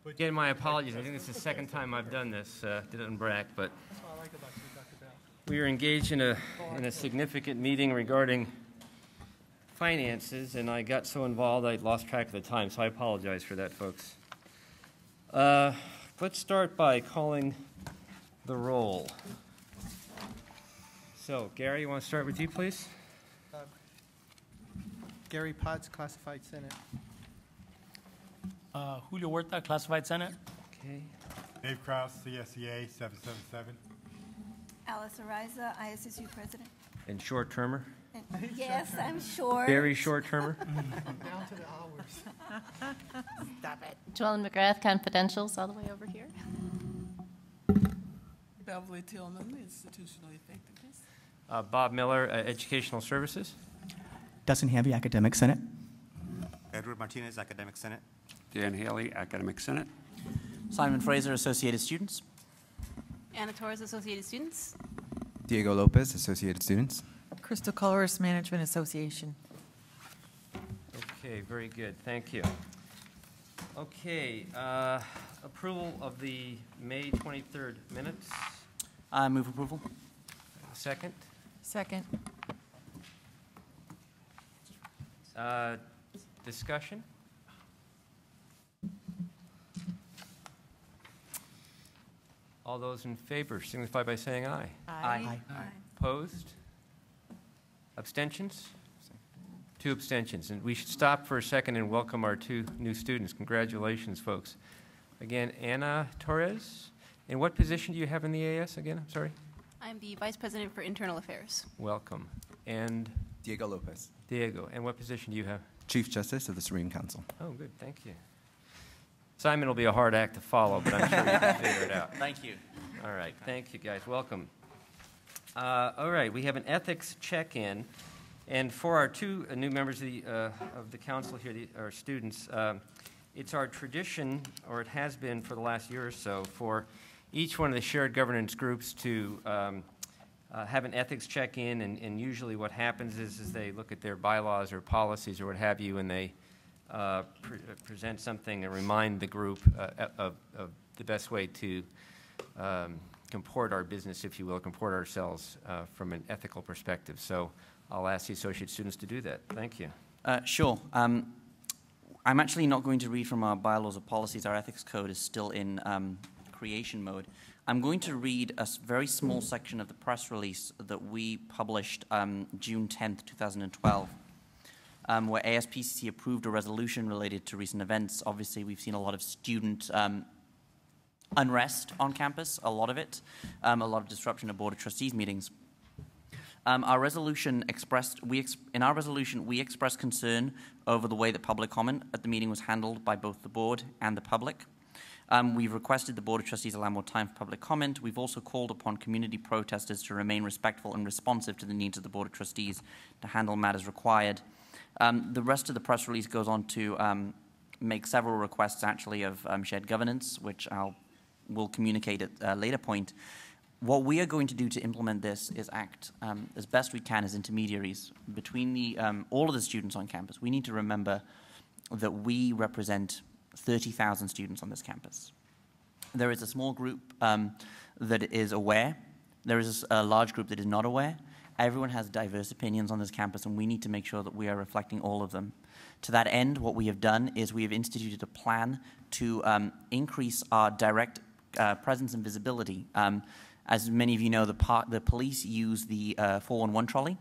Again, my apologies. I think this is the second time I've done this. Did it in BRAC, but That's what I like about you, Dr. Bell. we were engaged in a significant meeting regarding finances, and I got so involved I lost track of the time, so I apologize for that, folks. Let's start by calling the roll. So, Gary, you want to start with you, please? Gary Potts, Classified Senate. Julio Huerta, Classified Senate. Okay. Dave Kraus, CSEA 777. Alice Ariza, ISSU President. And short-termer? Yes, I'm sure. Very short-termer? Down to the hours. Stop it. Joellen McGrath, Confidentials, all the way over here. Beverly Tillman, Institutional Effectiveness. Bob Miller, Educational Services. Dustin Hamby, Academic Senate. Edward Martinez, Academic Senate. Dan Haley, Academic Senate. Simon Fraser, Associated Students. Anna Torres, Associated Students. Diego Lopez, Associated Students. Crystal Colorist Management Association. Okay, very good. Thank you. Okay, approval of the May 23rd minutes. I move approval. Second. Second. Discussion? All those in favor signify by saying aye. Aye. Opposed? Abstentions? 2 abstentions. And we should stop for a second and welcome our 2 new students. Congratulations, folks. Again, Anna Torres. And what position do you have in the AS again? I'm sorry. I'm the Vice President for Internal Affairs. Welcome. And Diego Lopez, Diego. And what position do you have? Chief Justice of the Supreme Council. Oh, good. Thank you. Simon will be a hard act to follow, but I'm sure you can figure it out. Thank you. All right. Thank you, guys. Welcome. All right. We have an ethics check-in. And for our 2 new members of the council here, our students, it's our tradition, or it has been for the last year or so, for each one of the shared governance groups to have an ethics check-in. And usually what happens is they look at their bylaws or policies or what have you, and they present something and remind the group of the best way to comport our business, if you will, comport ourselves from an ethical perspective. So I'll ask the associate students to do that. Thank you. Sure. I'm actually not going to read from our bylaws or policies. Our ethics code is still in creation mode. I'm going to read a very small section of the press release that we published June 10th, 2012. Where ASPCC approved a resolution related to recent events. Obviously, we've seen a lot of student unrest on campus, a lot of it, a lot of disruption at Board of Trustees meetings. Our resolution expressed, in our resolution, we expressed concern over the way that public comment at the meeting was handled by both the board and the public. We've requested the Board of Trustees allow more time for public comment. We've also called upon community protesters to remain respectful and responsive to the needs of the Board of Trustees to handle matters required. The rest of the press release goes on to make several requests, actually, of shared governance, which will communicate at a later point. What we are going to do to implement this is act as best we can as intermediaries between all of the students on campus. We need to remember that we represent 30,000 students on this campus. There is a small group that is aware. There is a large group that is not aware. Everyone has diverse opinions on this campus, and we need to make sure that we are reflecting all of them. To that end, what we have done is we have instituted a plan to increase our direct presence and visibility. As many of you know, the police use the 411 trolley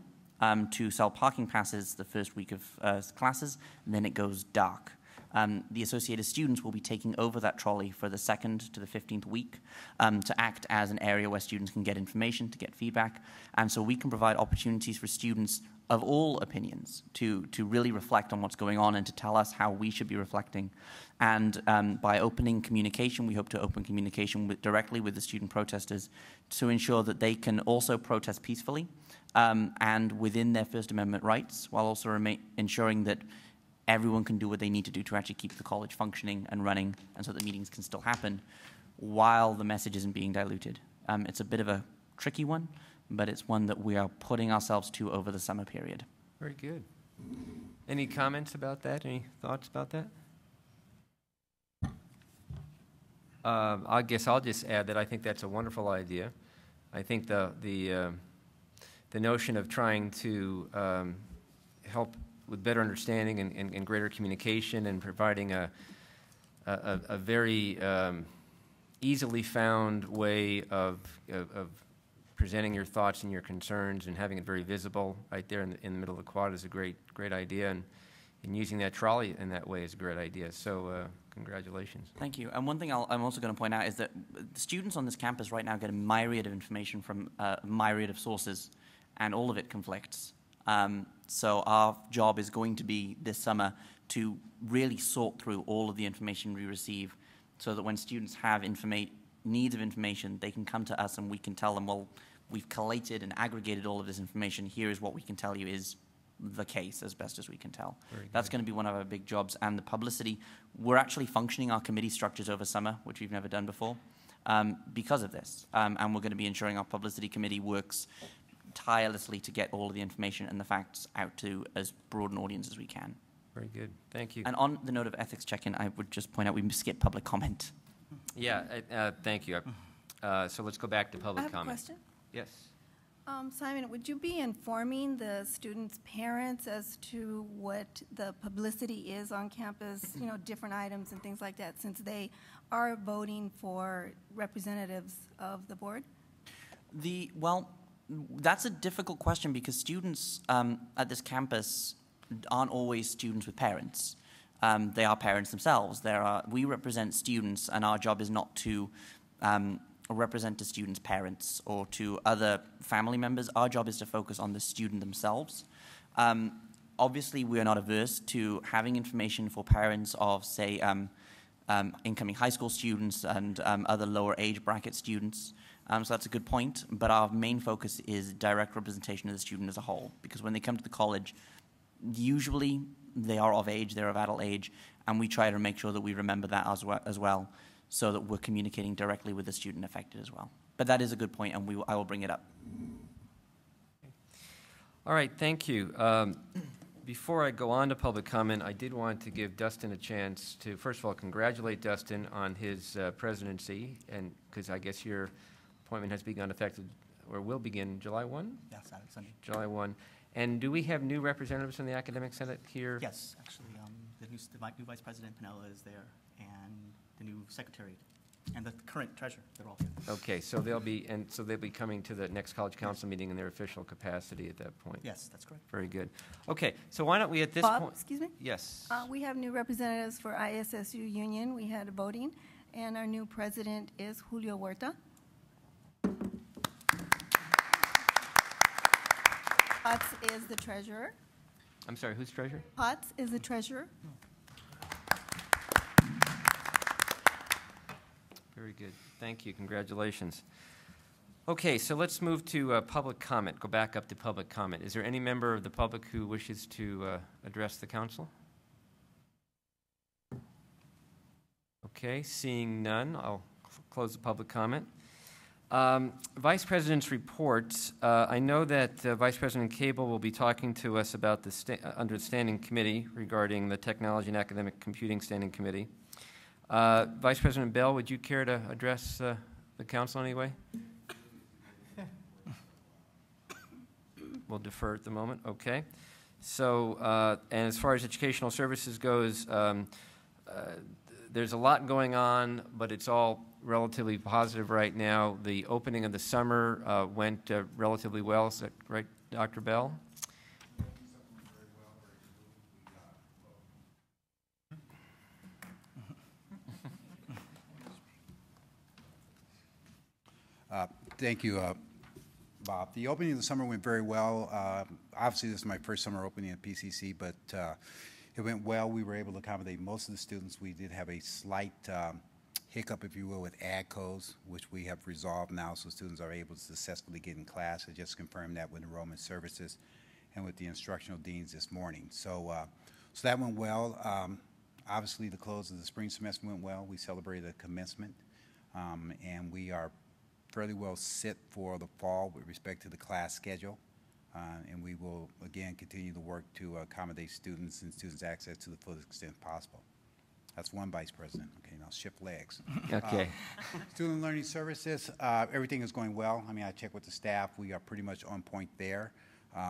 to sell parking passes the first week of classes, and then it goes dark. The associated students will be taking over that trolley for the 2nd to the 15th week to act as an area where students can get information, to get feedback. And so we can provide opportunities for students of all opinions to really reflect on what's going on and to tell us how we should be reflecting. And by opening communication, we hope to open communication directly with the student protesters to ensure that they can also protest peacefully and within their First Amendment rights, while also ensuring that everyone can do what they need to do to actually keep the college functioning and running, and so that meetings can still happen while the message isn't being diluted. It's a bit of a tricky one, but it's one that we are putting ourselves to over the summer period. Very good. Any comments about that? Any thoughts about that? I guess I'll just add that I think that's a wonderful idea. I think the notion of trying to help with better understanding and greater communication and providing a very easily found way of presenting your thoughts and your concerns and having it very visible right there in the middle of the quad is a great idea, and using that trolley in that way is a great idea. So congratulations. Thank you. And one thing I'm also going to point out is that the students on this campus right now get a myriad of information from a myriad of sources, and all of it conflicts. So our job is going to be this summer to really sort through all of the information we receive, so that when students have needs of information, they can come to us and we can tell them, well, we've collated and aggregated all of this information. Here is what we can tell you is the case as best as we can tell. That's going to be one of our big jobs. And the publicity, we're actually functioning our committee structures over summer, which we've never done before, because of this. And we're going to be ensuring our publicity committee works tirelessly to get all of the information and the facts out to as broad an audience as we can. Very good. Thank you. And on the note of ethics check-in, I would just point out we skipped public comment. Yeah, thank you. So let's go back to public I have comment. a question. Yes. Simon, would you be informing the students' parents as to what the publicity is on campus, you know, different items and things like that, since they are voting for representatives of the board? Well, that's a difficult question because students at this campus aren't always students with parents. They are parents themselves. We represent students, and our job is not to represent the students' parents or to other family members. Our job is to focus on the student themselves. Obviously, we are not averse to having information for parents of, say, incoming high school students and other lower age bracket students. So that's a good point, but our main focus is direct representation of the student as a whole, because when they come to the college, usually they are of age, they're of adult age, and we try to make sure that we remember that as well, so that we're communicating directly with the student affected as well. But that is a good point, and I will bring it up. All right, thank you. Before I go on to public comment, I did want to give Dustin a chance to, first of all, congratulate Dustin on his presidency, and because I guess your appointment has begun effective, or will begin July 1? Yes, Sunday. July 1. And do we have new representatives from the Academic Senate here? Yes, actually, the new Vice President Pinella is there, and the new Secretary, and the current Treasurer. They're all here. Okay, so they'll be coming to the next College Council meeting in their official capacity at that point. Yes, that's correct. Very good. Okay, so why don't we at this Bob, point? excuse me? Yes. We have new representatives for ISSU Union. We had a voting, and our new president is Julio Huerta. Potts is the treasurer. I'm sorry, who's treasurer? Potts is the treasurer. Very good. Thank you. Congratulations. Okay, so let's move to public comment. Go back up to public comment. Is there any member of the public who wishes to address the council? Okay, seeing none, I'll close the public comment. Vice President's report. I know that Vice President Cable will be talking to us about the under the Standing Committee regarding the Technology and Academic Computing Standing Committee. Vice President Bell, would you care to address the council anyway? We'll defer at the moment. Okay. So, and as far as educational services goes, there's a lot going on, but it's all relatively positive right now. The opening of the summer went relatively well. Is that right, Dr. Bell? Thank you, Bob. The opening of the summer went very well. Obviously, this is my first summer opening at PCC, but it went well. We were able to accommodate most of the students. We did have a slight hiccup, if you will, with ad codes, which we have resolved now, so students are able to successfully get in class. I just confirmed that with enrollment services and with the instructional deans this morning. So, so that went well. Obviously, the close of the spring semester went well. We celebrated a commencement, and we are fairly well set for the fall with respect to the class schedule. And we will, again, continue to work to accommodate students and students' access to the fullest extent possible. That's one vice president. Okay, now shift legs. Okay. Student Learning Services, everything is going well. I mean, I checked with the staff. We are pretty much on point there.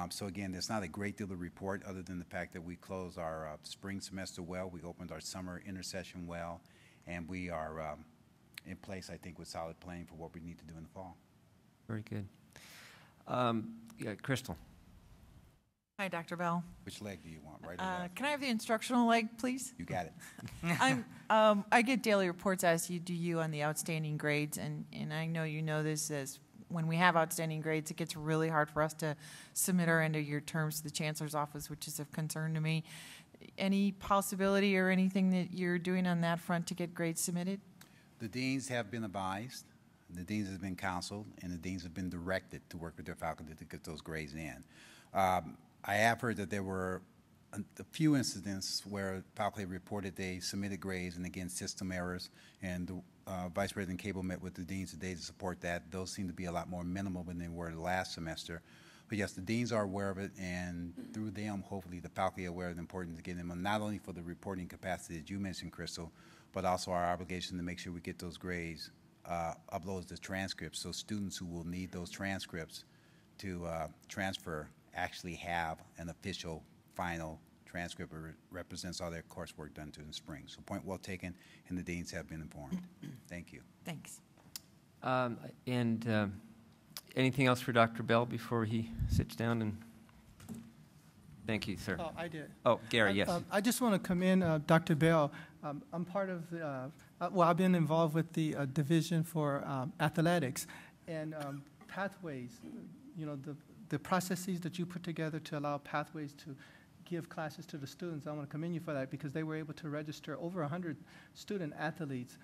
So again, there's not a great deal to report other than the fact that we closed our spring semester well. We opened our summer intersession well, and we are in place, I think, with solid planning for what we need to do in the fall. Very good. Yeah, Crystal. Hi, Dr. Bell. Which leg do you want, right or left? Can I have the instructional leg, please? You got it. I get daily reports, as you do, on the outstanding grades, and I know you know this, as when we have outstanding grades, it gets really hard for us to submit our end-of-year terms to the Chancellor's office, which is of concern to me. Any possibility or anything that you're doing on that front to get grades submitted? The deans have been advised, the deans have been counseled, and the deans have been directed to work with their faculty to get those grades in. I have heard that there were a few incidents where faculty reported they submitted grades and again system errors, and Vice President Cable met with the deans today to support that. Those seem to be a lot more minimal than they were last semester. But yes, the deans are aware of it, and through them, hopefully, the faculty are aware of the importance of getting them, not only for the reporting capacity that you mentioned, Crystal, but also our obligation to make sure we get those grades uploaded to transcripts, so students who will need those transcripts to transfer actually have an official final transcript that represents all their coursework done to in the spring. So point well taken, and the deans have been informed. Thank you. Thanks. Anything else for Dr. Bell before he sits down? And thank you, sir. Oh, I did. Oh, Gary, yes. I just want to commend Dr. Bell. I'm part of the, well, I've been involved with the Division for Athletics and pathways, you know, the processes that you put together to allow pathways to give classes to the students. I want to commend you for that because they were able to register over 100 student athletes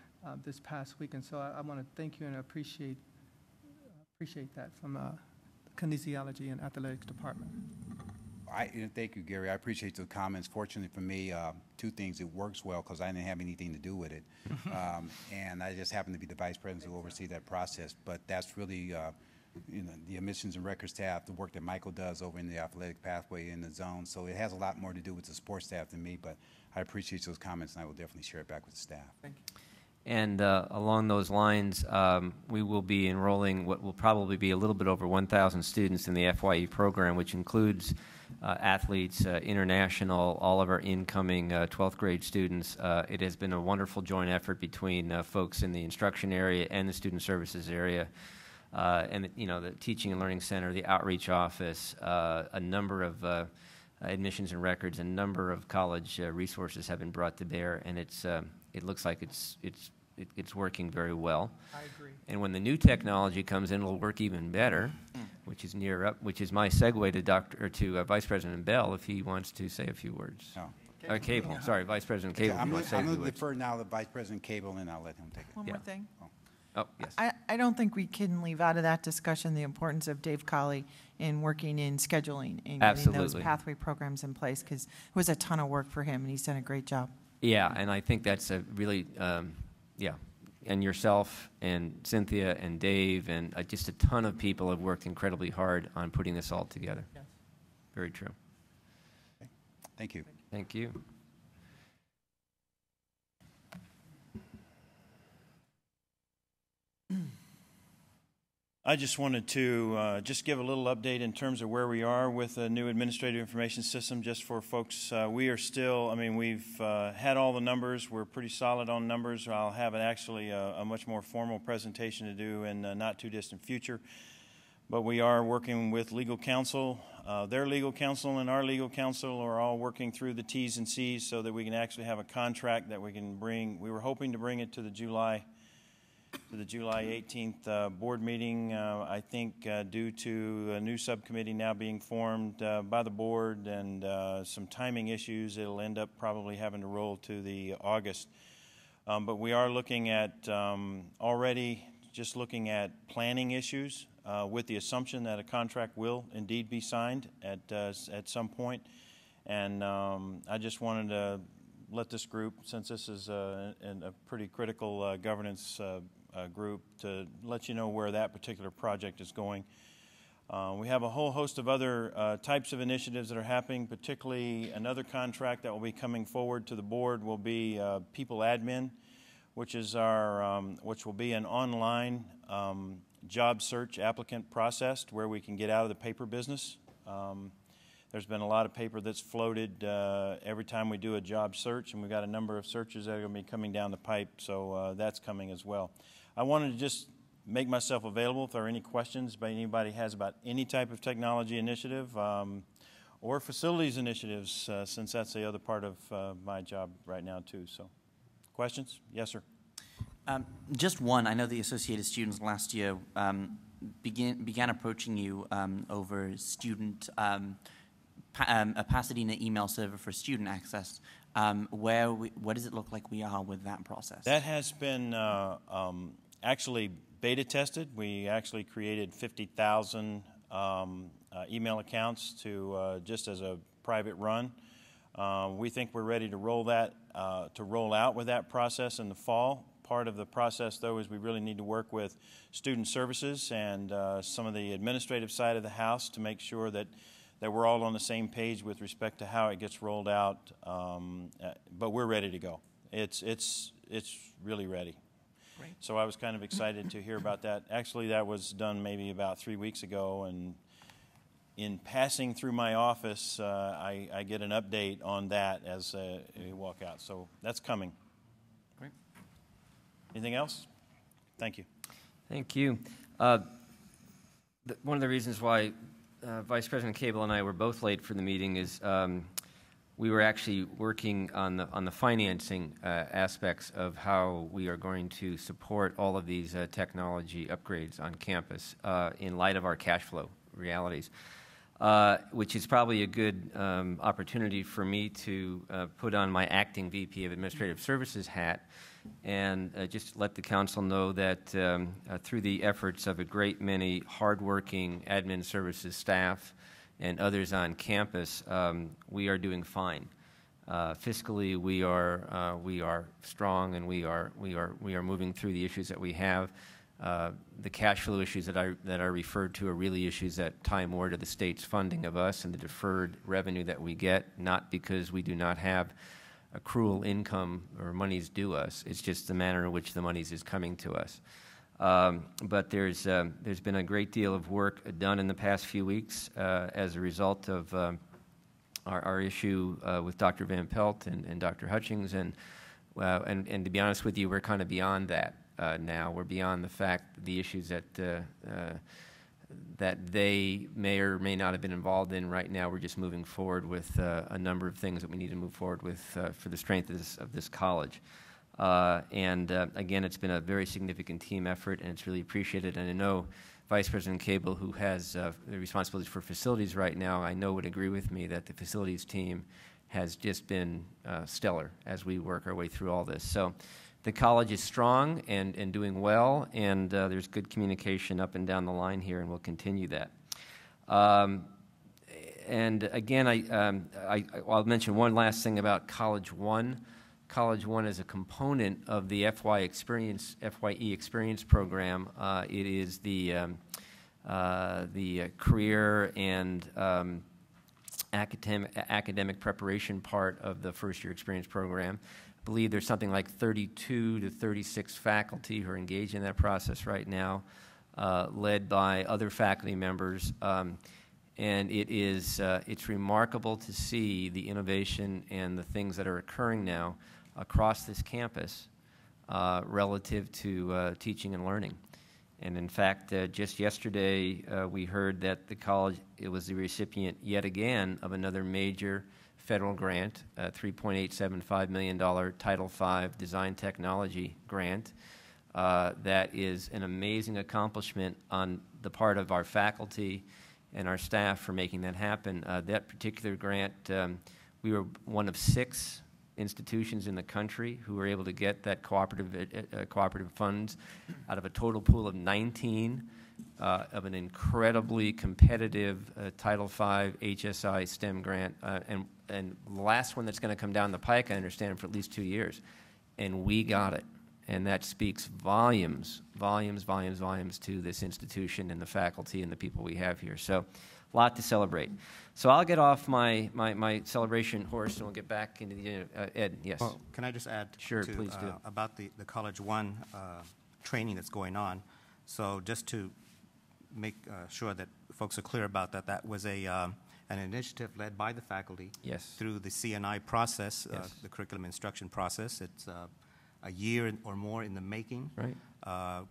this past week. And so I want to thank you and appreciate that from the kinesiology and athletics department. Thank you, Gary. I appreciate those comments. Fortunately for me, two things. It works well because I didn't have anything to do with it. And I just happen to be the vice president who oversee that process. But that's really, you know, the admissions and record staff, the work that Michael does over in the athletic pathway in the zone. So it has a lot more to do with the sports staff than me. But I appreciate those comments, and I will definitely share it back with the staff. Thank you. And along those lines, we will be enrolling what will probably be a little bit over 1,000 students in the FYE program, which includes athletes, international, all of our incoming 12th grade students. It has been a wonderful joint effort between folks in the instruction area and the student services area, and you know, the Teaching and Learning Center, the outreach office, a number of admissions and records, a number of college resources have been brought to bear, and it looks like it's working very well. I agree. And when the new technology comes in, it'll work even better, which is which is my segue to Vice President Bell if he wants to say a few words. Oh. Cable. Yeah. Sorry, Vice President Cable. I'm going to defer now to Vice President Cable, and I'll let him take it. One more thing. Oh, yes. I don't think we can leave out of that discussion the importance of Dave Colley in working in scheduling and getting those pathway programs in place, because it was a ton of work for him, and he's done a great job. Yeah, and I think that's a really, and yourself and Cynthia and Dave and just a ton of people have worked incredibly hard on putting this all together. Yes. Very true. Okay. Thank you. Thank you. I just wanted to just give a little update in terms of where we are with the new administrative information system, just for folks. We are still, I mean, we've had all the numbers. We're pretty solid on numbers. I'll have actually a much more formal presentation to do in the not too distant future. But we are working with legal counsel. Their legal counsel and our legal counsel are all working through the T's and C's so that we can actually have a contract that we can bring. We were hoping to bring it to the July 18th board meeting. I think due to a new subcommittee now being formed by the board and some timing issues, it'll end up probably having to roll to the August. But we are looking at already just looking at planning issues with the assumption that a contract will indeed be signed at some point. And I just wanted to let this group, since this is a pretty critical governance group, to let you know where that particular project is going. We have a whole host of other types of initiatives that are happening, particularly another contract that will be coming forward to the board will be People Admin, which is which will be an online job search applicant process where we can get out of the paper business. There's been a lot of paper that's floated every time we do a job search, and we've got a number of searches that are going to be coming down the pipe, so that's coming as well. I wanted to just make myself available if there are any questions anybody has about any type of technology initiative or facilities initiatives, since that's the other part of my job right now too. So, questions? Yes, sir. Just one. I know the Associated Students last year began approaching you over student a Pasadena email server for student access. What does it look like we are with that process? That has been actually beta tested. We actually created 50,000 email accounts to just as a private run. We think we're ready to roll out with that process in the fall. Part of the process, though, is we really need to work with student services and some of the administrative side of the house to make sure that we're all on the same page with respect to how it gets rolled out. But we're ready to go. It's really ready. Great. So I was kind of excited to hear about that. Actually, that was done maybe about 3 weeks ago, and in passing through my office, I get an update on that as we walk out. So that's coming. Great. Anything else? Thank you. Thank you. One of the reasons why Vice President Cable and I were both late for the meeting is we were actually working on the financing aspects of how we are going to support all of these technology upgrades on campus in light of our cash flow realities, which is probably a good opportunity for me to put on my acting VP of Administrative Services hat and just let the council know that through the efforts of a great many hardworking admin services staff and others on campus, we are doing fine. Fiscally, we are strong, and we are moving through the issues that we have. The cash flow issues that are referred to are really issues that tie more to the state's funding of us and the deferred revenue that we get, not because we do not have accrual income or monies due us. It's just the manner in which the monies is coming to us. But there's been a great deal of work done in the past few weeks as a result of our issue with Dr. Van Pelt and Dr. Hutchings, and to be honest with you, we're kind of beyond that now. We're beyond the fact the issues that they may or may not have been involved in. Right now, we're just moving forward with a number of things that we need to move forward with for the strength of this college. Again, it's been a very significant team effort, and it's really appreciated. And I know Vice President Cable, who has the responsibilities for facilities right now, I know would agree with me that the facilities team has just been stellar as we work our way through all this. So the college is strong and doing well, and there's good communication up and down the line here, and we'll continue that. And again, I'll mention one last thing about College One. College One is a component of the FYE Experience program. It is the career and academic preparation part of the first-year experience program. I believe there's something like 32 to 36 faculty who are engaged in that process right now, led by other faculty members. And it's remarkable to see the innovation and the things that are occurring now across this campus relative to teaching and learning. And in fact, just yesterday, we heard that the college was the recipient yet again of another major federal grant, a $3.875 million Title V Design Technology grant. That is an amazing accomplishment on the part of our faculty and our staff for making that happen. That particular grant, we were one of 6 institutions in the country who were able to get that cooperative funds out of a total pool of 19 of an incredibly competitive Title V HSI STEM grant, and the last one that's going to come down the pike, I understand, for at least 2 years. And we got it. And that speaks volumes to this institution and the faculty and the people we have here. So a lot to celebrate. So I'll get off my celebration horse and we'll get back into the, Ed, yes. Well, can I just add Sure, please do. About the College One training that's going on? So just to make sure that folks are clear about that, that was an initiative led by the faculty through the CNI process, the curriculum instruction process. It's a year or more in the making,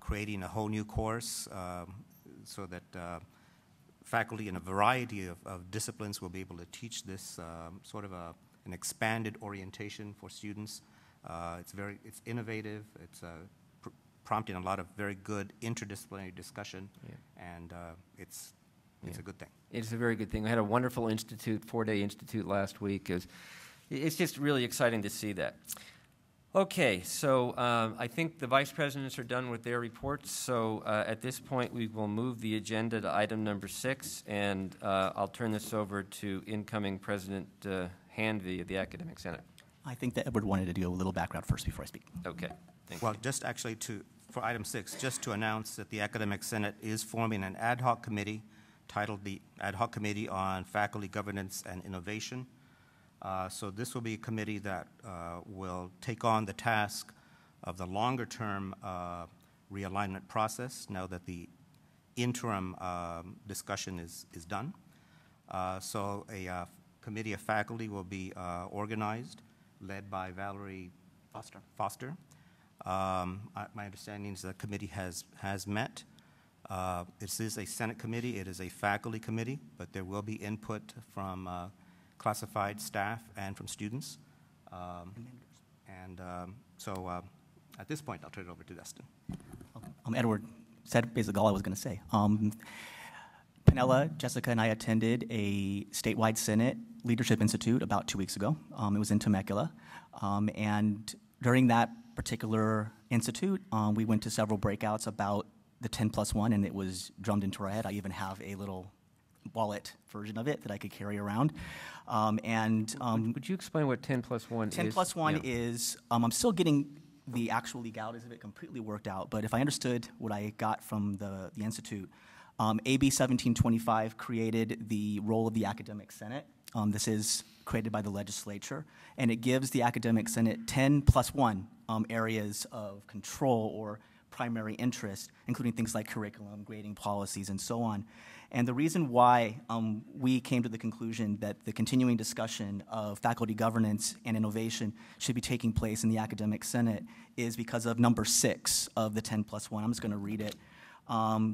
creating a whole new course so that faculty in a variety of disciplines will be able to teach this sort of an expanded orientation for students. It's innovative. It's prompting a lot of very good interdisciplinary discussion, and it's a good thing. It's a very good thing. We had a wonderful institute, 4-day institute last week. It's just really exciting to see that. Okay, so I think the vice presidents are done with their reports. So at this point, we will move the agenda to item number 6, and I'll turn this over to incoming President Hanvey of the Academic Senate. I think that Edward wanted to do a little background first before I speak. Okay, thank you. Well, just actually for item 6, just to announce that the Academic Senate is forming an ad hoc committee titled the Ad Hoc Committee on Faculty Governance and Innovation. So this will be a committee that will take on the task of the longer-term realignment process now that the interim discussion is done. So a committee of faculty will be organized, led by Valerie Foster. My understanding is the committee has met. This is a Senate committee. It is a faculty committee, but there will be input from classified staff and from students. So at this point, I'll turn it over to Dustin. Edward said basically all I was going to say. Penella, Jessica, and I attended a statewide Senate Leadership Institute about 2 weeks ago. It was in Temecula. And during that particular institute, we went to several breakouts about the 10+1, and it was drummed into our head. I even have a little wallet version of it that I could carry around. Would you explain what 10+1 is? 10+1 is, I'm still getting the actual legalities of it completely worked out, but if I understood what I got from the Institute, AB 1725 created the role of the Academic Senate. This is created by the legislature, and it gives the Academic Senate 10+1 areas of control or primary interest, including things like curriculum, grading policies, and so on. And the reason why we came to the conclusion that the continuing discussion of faculty governance and innovation should be taking place in the Academic Senate is because of number 6 of the 10+1. I'm just going to read it.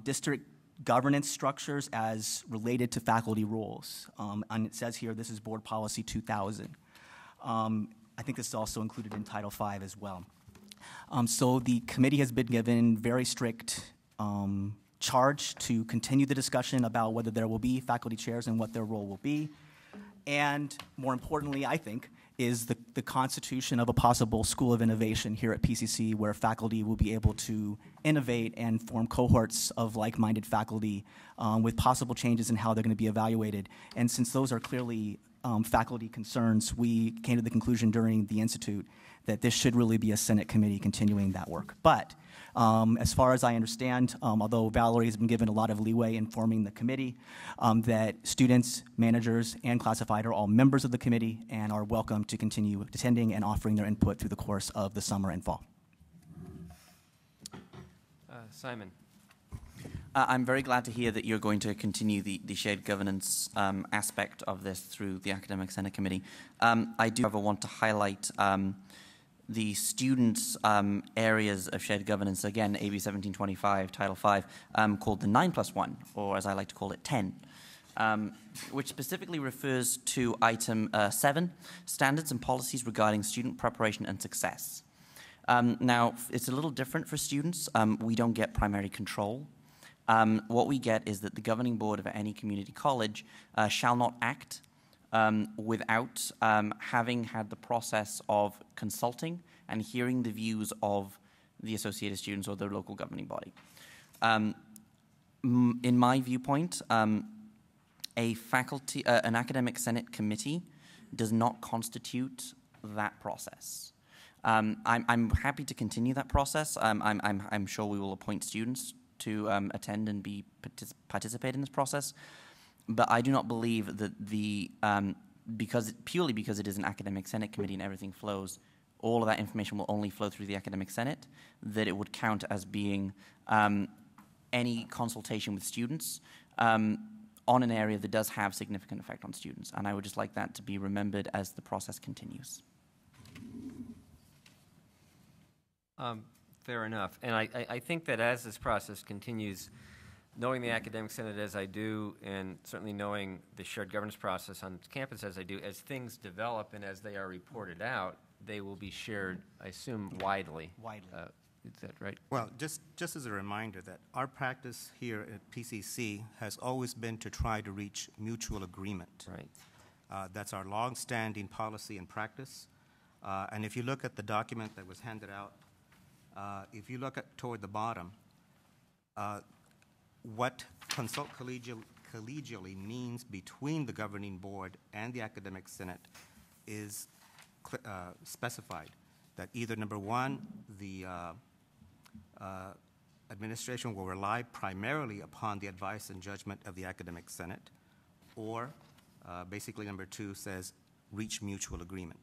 District governance structures as related to faculty roles. And it says here, this is Board Policy 2000. I think this is also included in Title V as well. So the committee has been given very strict charge to continue the discussion about whether there will be faculty chairs and what their role will be. And more importantly, I think, is the constitution of a possible school of innovation here at PCC where faculty will be able to innovate and form cohorts of like-minded faculty with possible changes in how they're going to be evaluated. And since those are clearly faculty concerns, we came to the conclusion during the Institute that this should really be a Senate committee continuing that work. But as far as I understand, although Valerie has been given a lot of leeway in forming the committee, that students, managers, and classified are all members of the committee and are welcome to continue attending and offering their input through the course of the summer and fall. Simon. I'm very glad to hear that you're going to continue the shared governance aspect of this through the Academic Senate Committee. I do, however, want to highlight the students' areas of shared governance, again, AB 1725, Title V, called the 9+1, or as I like to call it, 10, which specifically refers to item 7, standards and policies regarding student preparation and success. Now, it's a little different for students. We don't get primary control. What we get is that the governing board of any community college shall not act without having had the process of consulting and hearing the views of the associated students or their local governing body. In my viewpoint, an Academic Senate committee does not constitute that process. I'm happy to continue that process. I'm sure we will appoint students to attend and participate in this process. But I do not believe that purely because it is an academic senate committee and everything flows, all of that information will only flow through the academic senate, that it would count as being any consultation with students on an area that does have significant effect on students. And I would just like that to be remembered as the process continues. Fair enough. And I think that as this process continues, knowing the academic senate as I do, and certainly knowing the shared governance process on campus as I do, as things develop and as they are reported out, they will be shared, I assume, widely. Is that right? Well, just as a reminder that our practice here at PCC has always been to try to reach mutual agreement. Right. That's our long-standing policy and practice. And if you look at the document that was handed out, if you look at toward the bottom, what consult collegially means between the governing board and the academic senate is specified. That either, number one, the administration will rely primarily upon the advice and judgment of the academic senate, or basically number two says reach mutual agreement.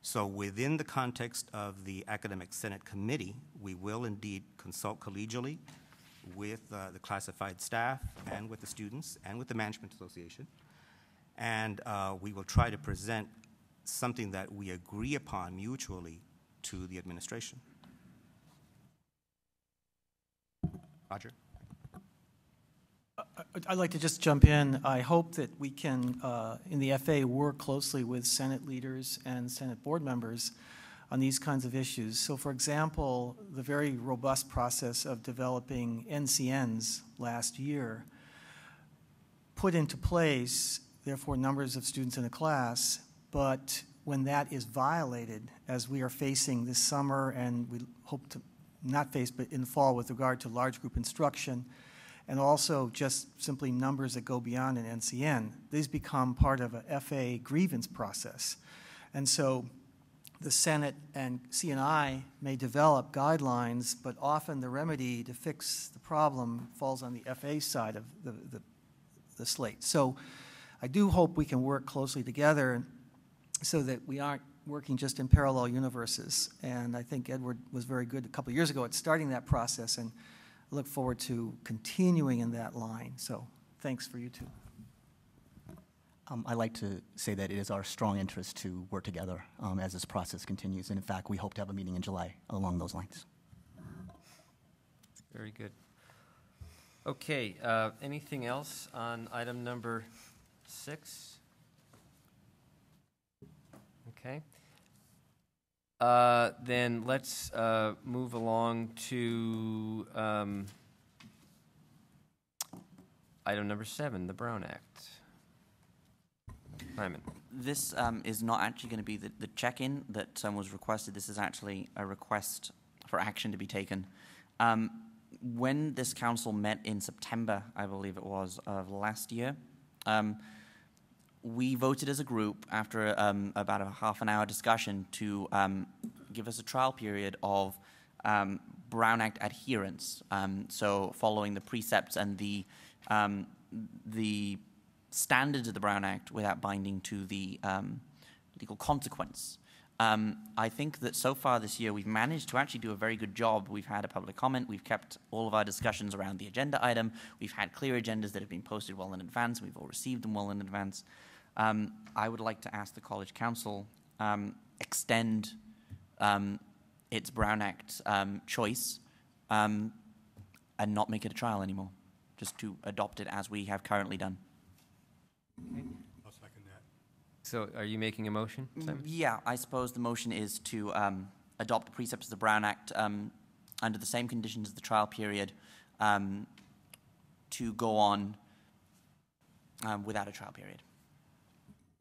So within the context of the academic senate committee, we will indeed consult collegially with the classified staff and with the students and with the management association, and we will try to present something that we agree upon mutually to the administration. Roger? I'd like to just jump in. I hope that we can, in the FA, work closely with Senate leaders and Senate board members on these kinds of issues. So, for example, the very robust process of developing NCNs last year put into place, therefore, numbers of students in a class, but when that is violated, as we are facing this summer and we hope to not face, but in the fall with regard to large group instruction, and also just simply numbers that go beyond an NCN, these become part of a FA grievance process. And so the Senate and CNI may develop guidelines, but often the remedy to fix the problem falls on the FA side of the slate. So I do hope we can work closely together so that we aren't working just in parallel universes. And I think Edward was very good a couple of years ago at starting that process, and I look forward to continuing in that line. So thanks for you two. I'd like to say that it is our strong interest to work together as this process continues. And in fact, we hope to have a meeting in July along those lines. Very good. Okay, anything else on item number 6? Okay. Then let's move along to item number 7, the Brown Act. Hyman. This is not actually going to be the check-in that was requested. This is actually a request for action to be taken. When this council met in September, I believe it was, of last year, we voted as a group after about a half-an-hour discussion to give us a trial period of Brown Act adherence. So following the precepts and the standards of the Brown Act without binding to the legal consequence. I think that so far this year we've managed to actually do a very good job. We've had a public comment. We've kept all of our discussions around the agenda item. We've had clear agendas that have been posted well in advance. We've all received them well in advance. I would like to ask the College Council extend its Brown Act choice and not make it a trial anymore, just to adopt it as we have currently done. Okay. I'll second that. So are you making a motion, Simon? Yeah, I suppose the motion is to adopt the precepts of the Brown Act under the same conditions as the trial period to go on without a trial period.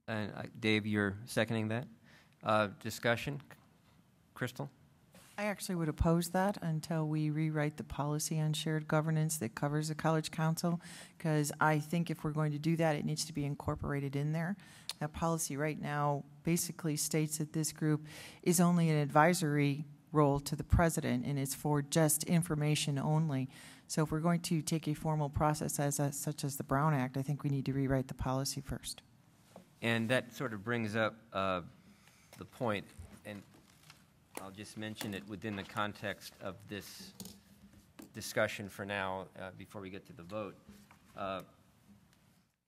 And Dave, you're seconding that? Discussion? Crystal? I actually would oppose that until we rewrite the policy on shared governance that covers the College Council, because I think if we're going to do that, it needs to be incorporated in there. That policy right now basically states that this group is only an advisory role to the president, and it's for just information only. So if we're going to take a formal process such as the Brown Act, I think we need to rewrite the policy first. And that sort of brings up the point, and I'll just mention it within the context of this discussion for now, before we get to the vote.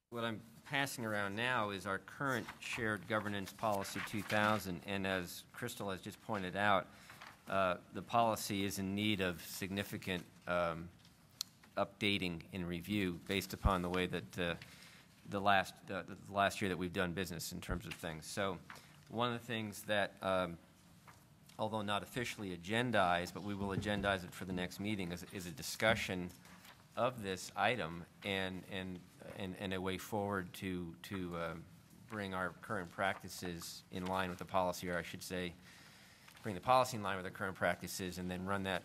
What I'm passing around now is our current Shared Governance Policy 2000, and as Crystal has just pointed out, the policy is in need of significant updating and review based upon the way that the last year that we've done business in terms of things. So one of the things that, although not officially agendized, but we will agendize it for the next meeting, is a discussion of this item and a way forward to bring our current practices in line with the policy, or I should say, bring the policy in line with our current practices, and then run that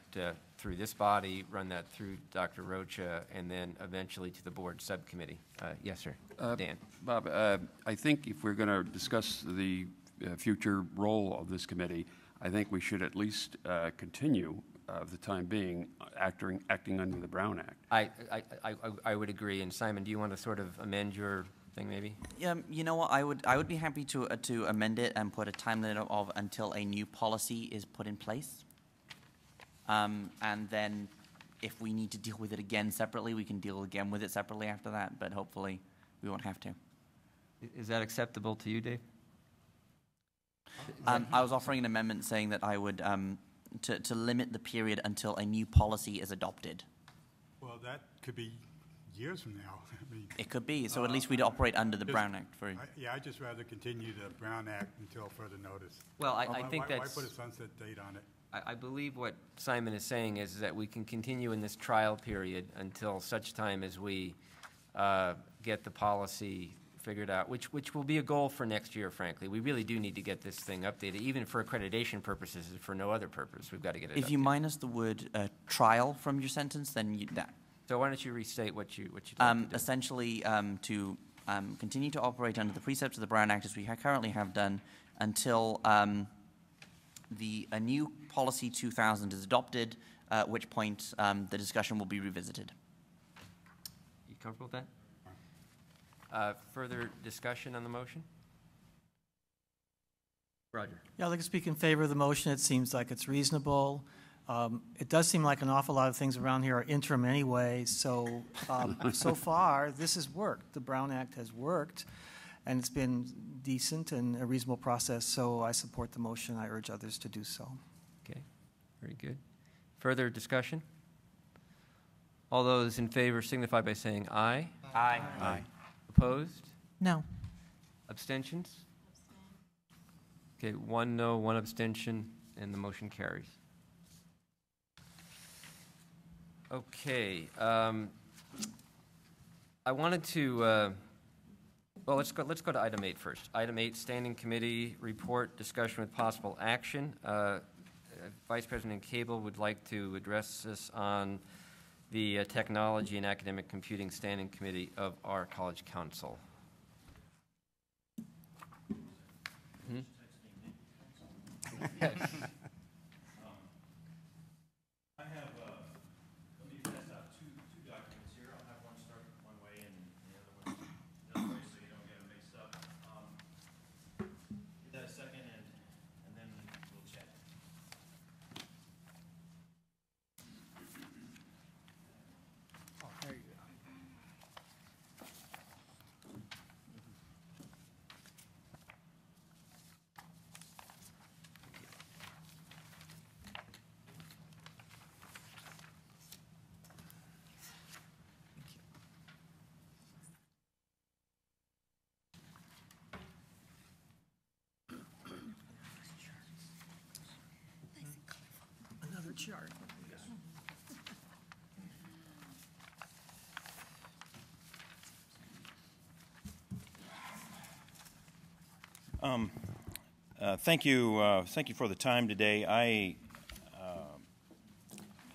through this body, run that through Dr. Rocha, and then eventually to the board subcommittee. Yes, sir. Dan. Bob, I think if we're going to discuss the future role of this committee, I think we should at least continue, for the time being, acting under the Brown Act. I would agree. And Simon, do you want to sort of amend your thing, maybe? You know what? I would be happy to amend it and put a time limit of until a new policy is put in place. And then, if we need to deal with it again separately, we can deal again with it separately after that. But hopefully, we won't have to. Is that acceptable to you, Dave? I was offering an amendment saying that I would to limit the period until a new policy is adopted. Well, that could be years from now. I mean, it could be. So at least we'd operate under the Brown Act. I'd just rather continue the Brown Act until further notice. Well, I think that's... Why put a sunset date on it? I believe what Simon is saying is that we can continue in this trial period until such time as we get the policy figured out, which will be a goal for next year, frankly. We really do need to get this thing updated, even for accreditation purposes, for no other purpose. We've got to get it updated. If you minus the word trial from your sentence, then that. So why don't you restate what you like to do? Essentially, to continue to operate under the precepts of the Brown Act as we currently have done until a new policy 2000 is adopted, at which point the discussion will be revisited. You comfortable with that? Further discussion on the motion? Roger. Yeah, I'd like to speak in favor of the motion. It seems like it's reasonable. It does seem like an awful lot of things around here are interim anyway, so so far this has worked. The Brown Act has worked, and it's been decent and a reasonable process, so I support the motion. I urge others to do so. Okay, very good. Further discussion? All those in favor signify by saying aye. Aye. Aye. Opposed? No. Abstentions? Okay, 1 no, 1 abstention, and the motion carries. Okay, I wanted to, well, let's go to item 8 first. Item 8, Standing Committee Report, Discussion with Possible Action. Vice President Cable would like to address us on the Technology and Academic Computing Standing Committee of our College Council. Hmm? Chart. Thank you for the time today. I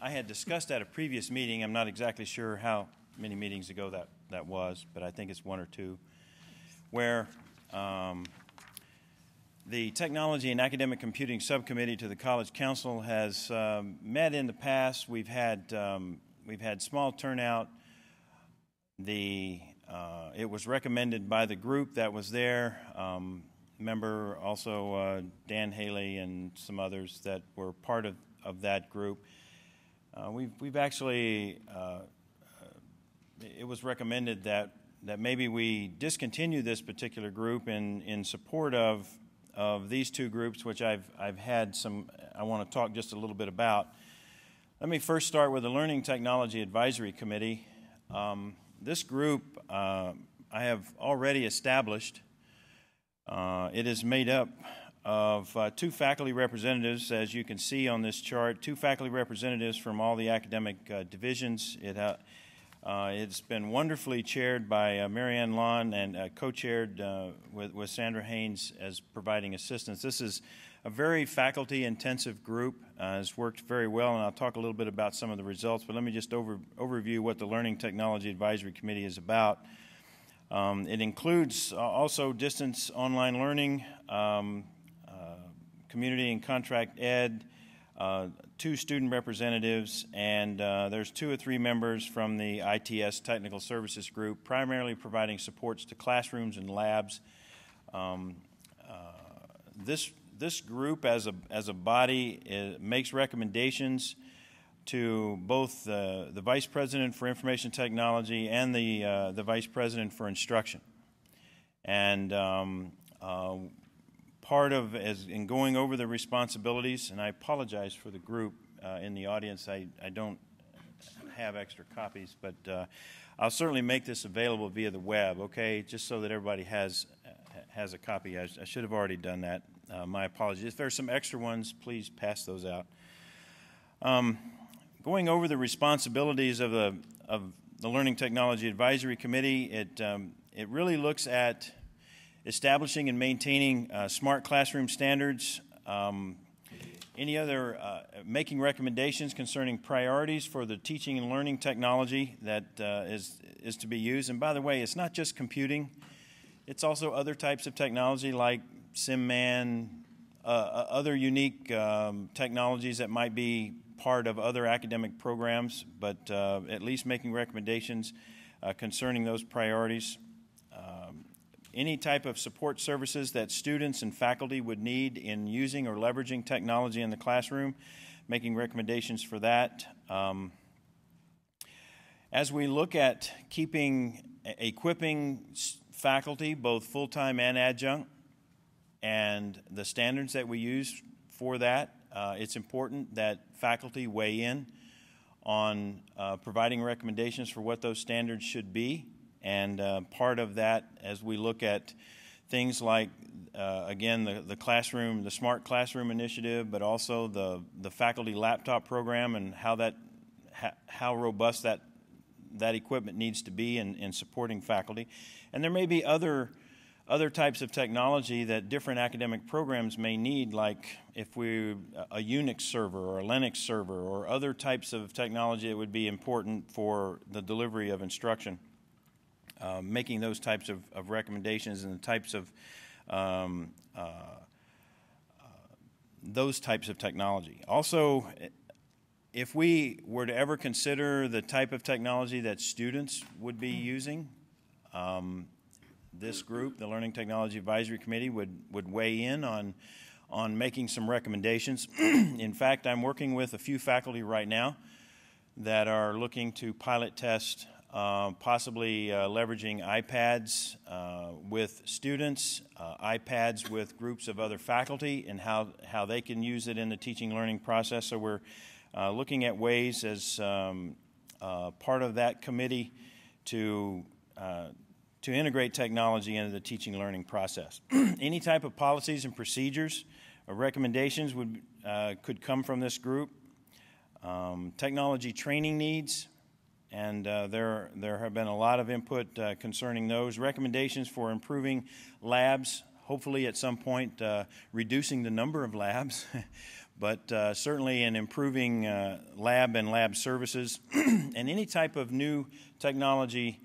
had discussed at a previous meeting, I'm not exactly sure how many meetings ago that was, but I think it's 1 or 2, where The Technology and Academic Computing Subcommittee to the College Council has met in the past. We've had small turnout. It was recommended by the group that was there. Member also Dan Haley and some others that were part of that group. We've actually it was recommended that maybe we discontinue this particular group in support of these two groups, which I've had some, I want to talk just a little bit about. Let me first start with the Learning Technology Advisory Committee. This group I have already established. It is made up of two faculty representatives, as you can see on this chart, two faculty representatives from all the academic divisions. It's been wonderfully chaired by Marianne Lawn and co-chaired with Sandra Haynes as providing assistance. This is a very faculty-intensive group. It's worked very well, and I'll talk a little bit about some of the results, but let me just overview what the Learning Technology Advisory Committee is about. It includes also distance online learning, community and contract ed, two student representatives, and there's 2 or 3 members from the ITS Technical Services Group, primarily providing supports to classrooms and labs. This group, as a body, makes recommendations to both the Vice President for Information Technology and the Vice President for Instruction. And part of, in going over the responsibilities, and I apologize for the group in the audience, I don't have extra copies, but I'll certainly make this available via the web, okay, just so that everybody has a copy. I should have already done that. My apologies. If there's some extra ones, please pass those out. Going over the responsibilities of the Learning Technology Advisory Committee, it really looks at establishing and maintaining smart classroom standards, making recommendations concerning priorities for the teaching and learning technology that is to be used. And by the way, it's not just computing. It's also other types of technology like SimMan, other unique technologies that might be part of other academic programs, but at least making recommendations concerning those priorities. Any type of support services that students and faculty would need in using or leveraging technology in the classroom, making recommendations for that. As we look at equipping faculty, both full-time and adjunct, and the standards that we use for that, it's important that faculty weigh in on providing recommendations for what those standards should be. And part of that, as we look at things like, again, the Smart Classroom Initiative, but also the faculty laptop program and how robust that equipment needs to be in supporting faculty. And there may be other types of technology that different academic programs may need, like a Unix server or a Linux server or other types of technology that would be important for the delivery of instruction. Making those types of recommendations and the types of those types of technology. Also, if we were to ever consider the type of technology that students would be using, this group, the Learning Technology Advisory Committee, would weigh in on making some recommendations. In fact, I'm working with a few faculty right now that are looking to pilot test possibly leveraging iPads with students, iPads with groups of other faculty, and how they can use it in the teaching learning process. So we're looking at ways as part of that committee to integrate technology into the teaching learning process. Any type of policies and procedures or recommendations could come from this group. Technology training needs. And there have been a lot of input concerning those. Recommendations for improving labs, hopefully at some point reducing the number of labs, but certainly in improving lab and lab services. And any type of new technology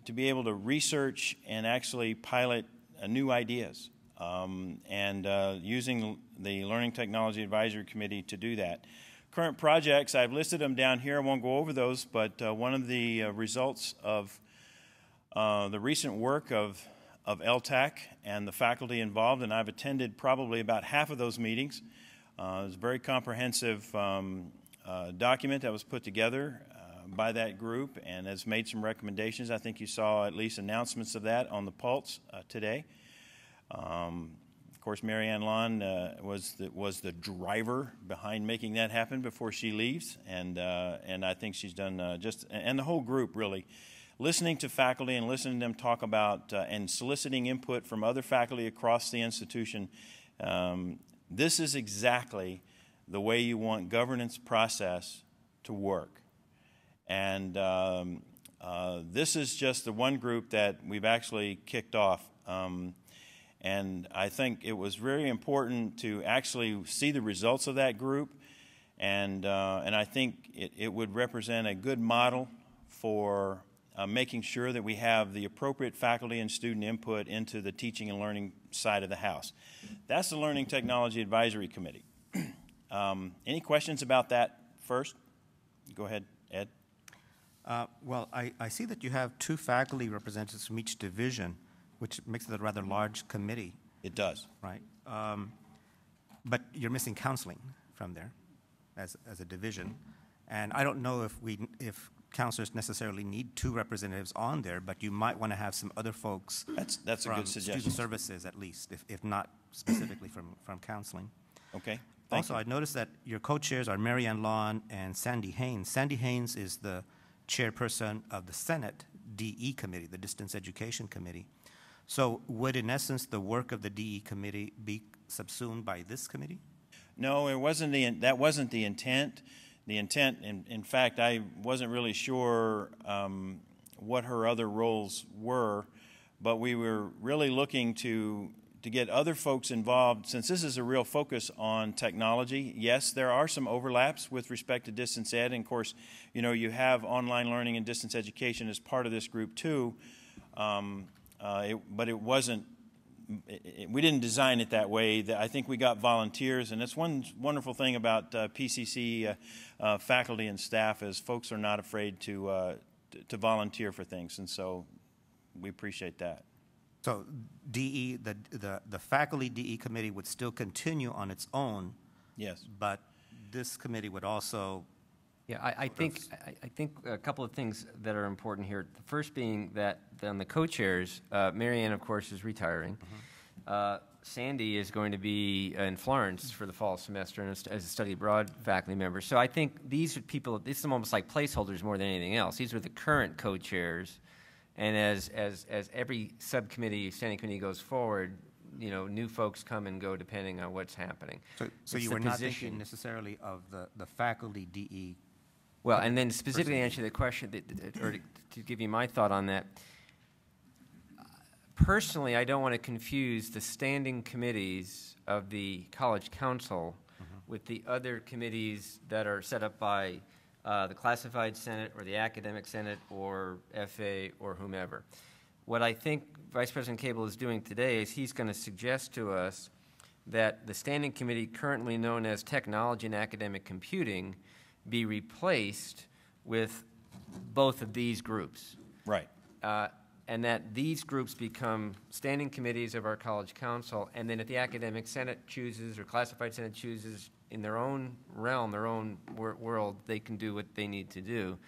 to be able to research and actually pilot new ideas, and using the Learning Technology Advisory Committee to do that. Current projects, I've listed them down here. I won't go over those, but one of the results of the recent work of LTAC and the faculty involved, and I've attended probably about half of those meetings. It was a very comprehensive document that was put together by that group and has made some recommendations. I think you saw at least announcements of that on the Pulse today. Of course, Mary Ann Lon was the driver behind making that happen before she leaves, and I think she's done and the whole group really, listening to faculty and listening to them talk about and soliciting input from other faculty across the institution. This is exactly the way you want governance process to work. And this is just the one group that we've actually kicked off. And I think it was very important to actually see the results of that group. And I think it would represent a good model for making sure that we have the appropriate faculty and student input into the teaching and learning side of the house. That's the Learning Technology Advisory Committee. Any questions about that first? Go ahead, Ed. Well, I see that you have 2 faculty representatives from each division, which makes it a rather large committee. It does. Right. But you're missing counseling from there as a division. And I don't know if counselors necessarily need 2 representatives on there, but you might want to have some other folks that's from a good suggestion. student services at least, if not specifically from counseling. Okay. Also, I noticed that your co-chairs are Mary Ann Lon and Sandy Haynes. Sandy Haynes is the chairperson of the Senate DE Committee, the Distance Education Committee. So would, in essence, the work of the DE Committee be subsumed by this committee? No, that wasn't the intent. The intent, in fact, I wasn't really sure what her other roles were, but we were really looking to get other folks involved, since this is a real focus on technology. Yes, there are some overlaps with respect to distance ed, and of course, you have online learning and distance education as part of this group too, but it wasn't, we didn't design it that way. I think we got volunteers, and that's one wonderful thing about PCC faculty and staff is folks are not afraid to volunteer for things, and so we appreciate that. So DE, the faculty DE committee would still continue on its own. Yes. But this committee would also. Yeah, I think a couple of things that are important here. The first being that on the co-chairs, Mary Ann, of course, is retiring. Mm-hmm. Sandy is going to be in Florence for the fall semester as a study abroad faculty member. So I think these are people. This is almost like placeholders more than anything else. These are the current co-chairs. And as every subcommittee, standing committee goes forward, new folks come and go depending on what's happening. So you were not thinking necessarily of the faculty DE. Well, and then specifically to answer the question, or to give you my thought on that, personally, I don't want to confuse the standing committees of the College Council with the other committees that are set up by the Classified Senate or the Academic Senate or FA or whomever. What I think Vice President Cable is doing today is he's going to suggest to us that the standing committee currently known as Technology and Academic Computing be replaced with both of these groups. Right. And that these groups become standing committees of our College Council, and then if the Academic Senate chooses or Classified Senate chooses in their own realm, their own world, they can do what they need to do,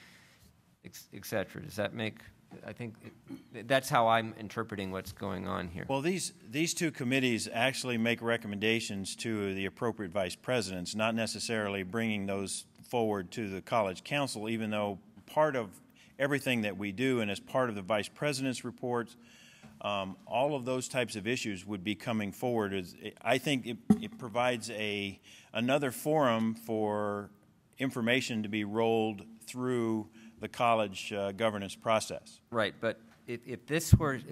et cetera. Does that make, I think that's how I'm interpreting what's going on here. Well, these 2 committees actually make recommendations to the appropriate vice presidents, not necessarily bringing those forward to the College Council, even though part of everything that we do and as part of the vice president's reports, all of those types of issues would be coming forward. I think it provides another forum for information to be rolled through the college governance process. Right, but if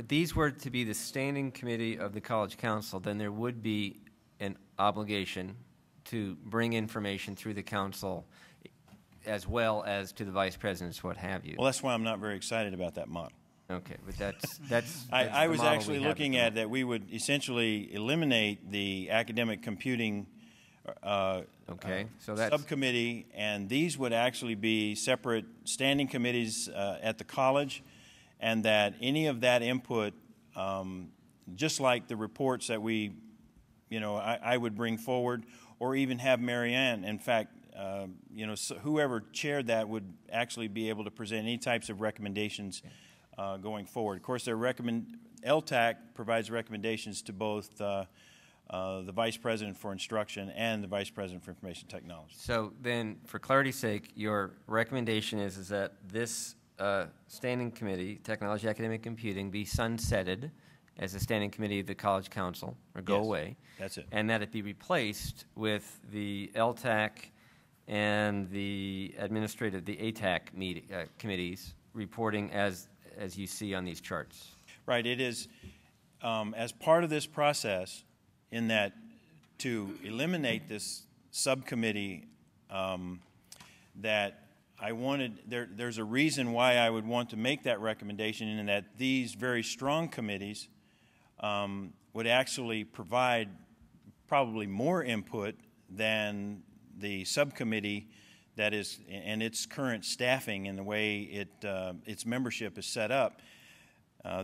these were to be the standing committee of the College Council, then there would be an obligation to bring information through the council as well as to the vice presidents, what have you. Well, that's why I'm not very excited about that model. Okay, but that's I the was model actually we have looking the at that we would essentially eliminate the academic computing okay, so that's subcommittee, and these would actually be separate standing committees at the college, and that any of that input, just like the reports that we, I would bring forward, or even have Marianne. In fact, so whoever chaired that would actually be able to present any types of recommendations going forward. Of course, LTAC provides recommendations to both the Vice President for Instruction and the Vice President for Information Technology. So then, for clarity's sake, your recommendation is that this standing committee, Technology Academic Computing, be sunsetted as a standing committee of the College Council, or go Yes, away. that's it. And that it be replaced with the LTAC and the ATAC committees reporting as you see on these charts. Right. It is as part of this process, in that to eliminate this subcommittee, that I wanted, there's a reason why I would want to make that recommendation, in that these very strong committees would actually provide probably more input than the subcommittee that is, and its current staffing and the way its membership is set up.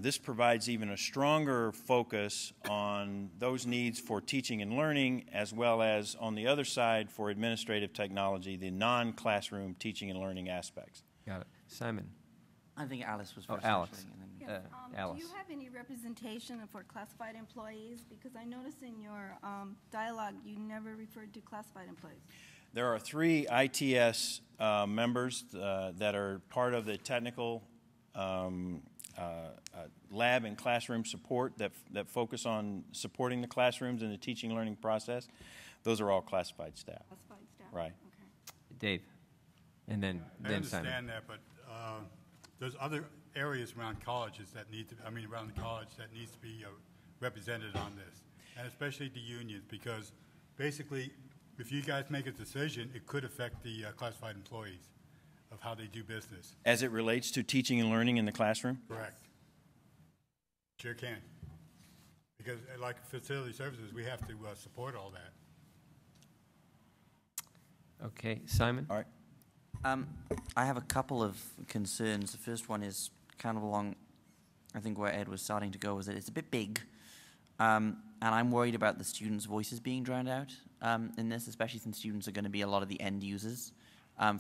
This provides even a stronger focus on those needs for teaching and learning, as well as on the other side for administrative technology, the non-classroom teaching and learning aspects. Got it. Simon. I think Alice was first. Alice. Actually, and then, Yes, Alice. do you have any representation for classified employees? Because I noticed in your dialogue you never referred to classified employees. There are 3 ITS members that are part of the technical lab and classroom support that focus on supporting the classrooms in the teaching and learning process. Those are all classified staff. Classified staff. Right. Okay. Dave. And then I Simon. understand that, but there's other areas around colleges that around the college that needs to be represented on this, and especially the unions, because basically, if you guys make a decision, it could affect the classified employees of how they do business. As it relates to teaching and learning in the classroom? Correct. Sure can. Because like facility services, we have to support all that. Okay, Simon. All right. I have a couple of concerns. The first one is kind of along, I think, where Ed was starting to go, is that it's a bit big. And I'm worried about the students' voices being drowned out in this, especially since students are going to be a lot of the end users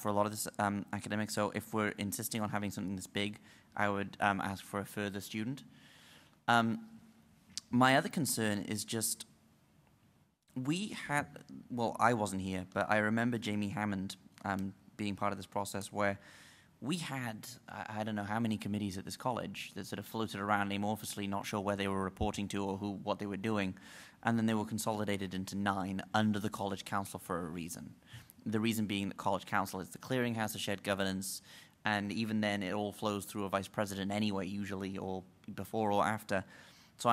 for a lot of this academic. So if we're insisting on having something this big, I would ask for a further student. My other concern is just, I wasn't here, but I remember Jamie Hammond being part of this process where we had, I don't know how many committees at this college that sort of floated around amorphously, not sure where they were reporting to or what they were doing, and then they were consolidated into 9 under the College Council for a reason. The reason being that College Council is the clearinghouse of shared governance, and even then it all flows through a vice president anyway, usually, or before or after. So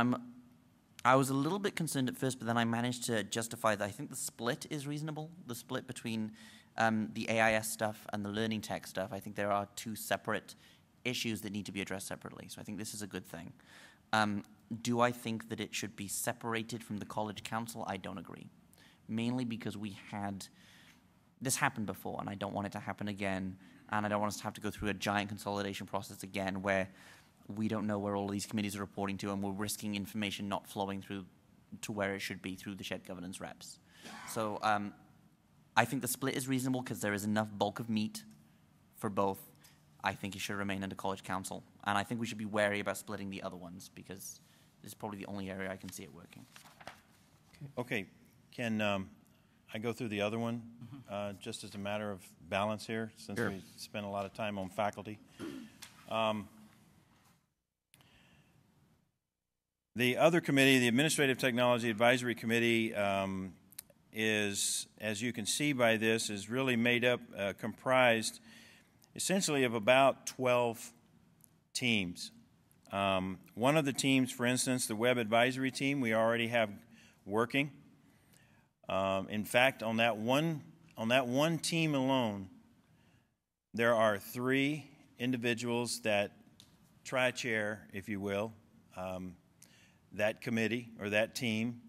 I was a little bit concerned at first, but then I managed to justify that I think the split is reasonable, the split between the AIS stuff and the learning tech stuff. I think there are 2 separate issues that need to be addressed separately. So I think this is a good thing. Do I think that it should be separated from the College Council? I don't agree. Mainly because this happened before, and I don't want it to happen again. And I don't want us to have to go through a giant consolidation process again where we don't know where all of these committees are reporting to, and we're risking information not flowing through to where it should be through the shared governance reps. So I think the split is reasonable because there is enough bulk of meat for both. I think it should remain under College Council. And I think we should be wary about splitting the other ones because this is probably the only area I can see it working. Okay. Can I go through the other one just as a matter of balance here, since we spent a lot of time on faculty? The other committee, the Administrative Technology Advisory Committee, is, as you can see by this, is really made up, comprised essentially of about 12 teams. One of the teams, for instance, the Web Advisory Team, we already have working. In fact, on that one team alone, there are 3 individuals that tri-chair, if you will, that committee or that team,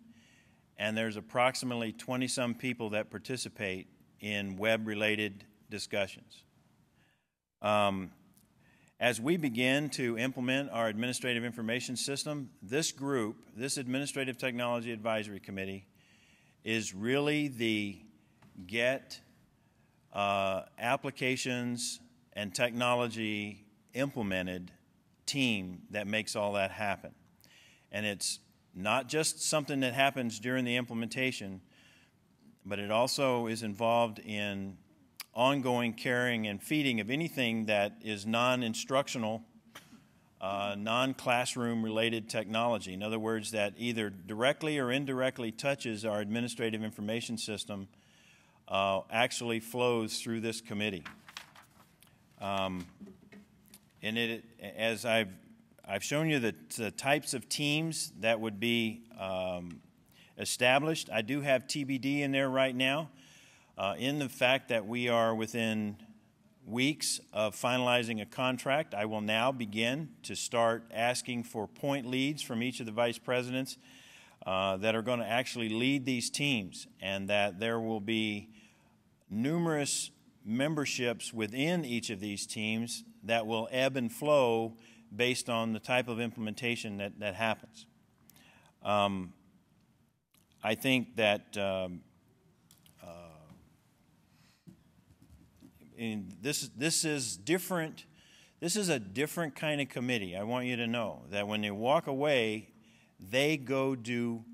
and there's approximately 20-some people that participate in web-related discussions. As we begin to implement our administrative information system, this group, this Administrative Technology Advisory Committee, is really the get applications and technology implemented team that makes all that happen. And it's not just something that happens during the implementation, but it also is involved in ongoing caring and feeding of anything that is non-instructional, non-classroom related technology. In other words, that either directly or indirectly touches our administrative information system actually flows through this committee. And it, as I've shown you the types of teams that would be established. I do have TBD in there right now, in the fact that we are within weeks of finalizing a contract. I will now begin to start asking for point leads from each of the vice presidents that are going to actually lead these teams, and that there will be numerous memberships within each of these teams that will ebb and flow based on the type of implementation that happens. I think that this is different. This is a different kind of committee. I want you to know that when they walk away, they go do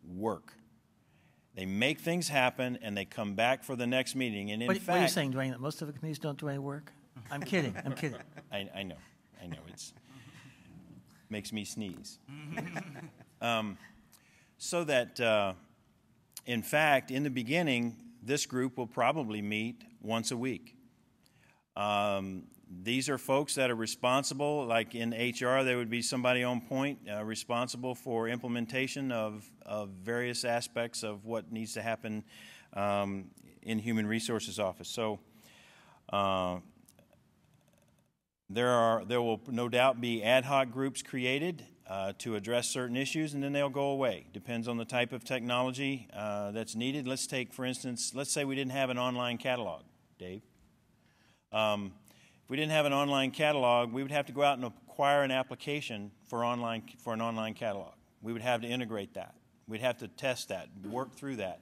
work. They make things happen, and they come back for the next meeting. And in fact, what are you saying, Dwayne? That most of the committees don't do any work? I'm kidding. I'm kidding. I know. It's makes me sneeze. So that, in fact, in the beginning, this group will probably meet once a week. These are folks that are responsible, like in HR, there would be somebody on point responsible for implementation of various aspects of what needs to happen in Human Resources Office. So there will no doubt be ad hoc groups created to address certain issues, and then they'll go away. Depends on the type of technology that's needed. Let's take, for instance, let's say we didn't have an online catalog, Dave. If we didn't have an online catalog, we would have to go out and acquire an application for an online catalog. We would have to integrate that. We'd have to test that, work through that.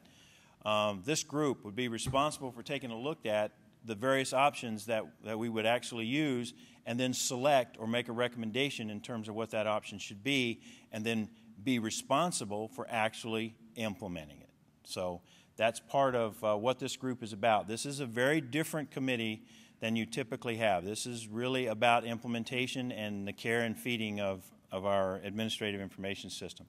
This group would be responsible for taking a look at the various options that we would actually use, and then select or make a recommendation in terms of what that option should be, and then be responsible for actually implementing it. So that's part of what this group is about. This is a very different committee than you typically have. This is really about implementation and the care and feeding of our administrative information system.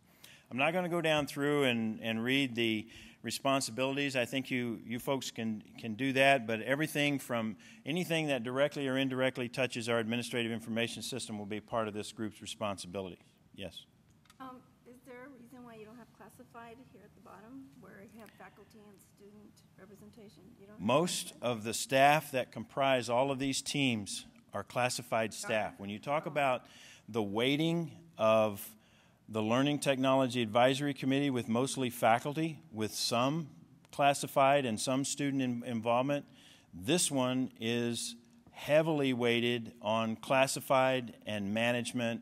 I'm not going to go down through and read the responsibilities. I think you folks can do that, but anything that directly or indirectly touches our administrative information system will be part of this group's responsibility. Yes? Is there a reason why you don't have classified here at the bottom, where you have faculty and student representation? Most of the staff that comprise all of these teams are classified staff. When you talk about the weighting of the Learning Technology Advisory Committee with mostly faculty, with some classified and some student involvement, this one is heavily weighted on classified and management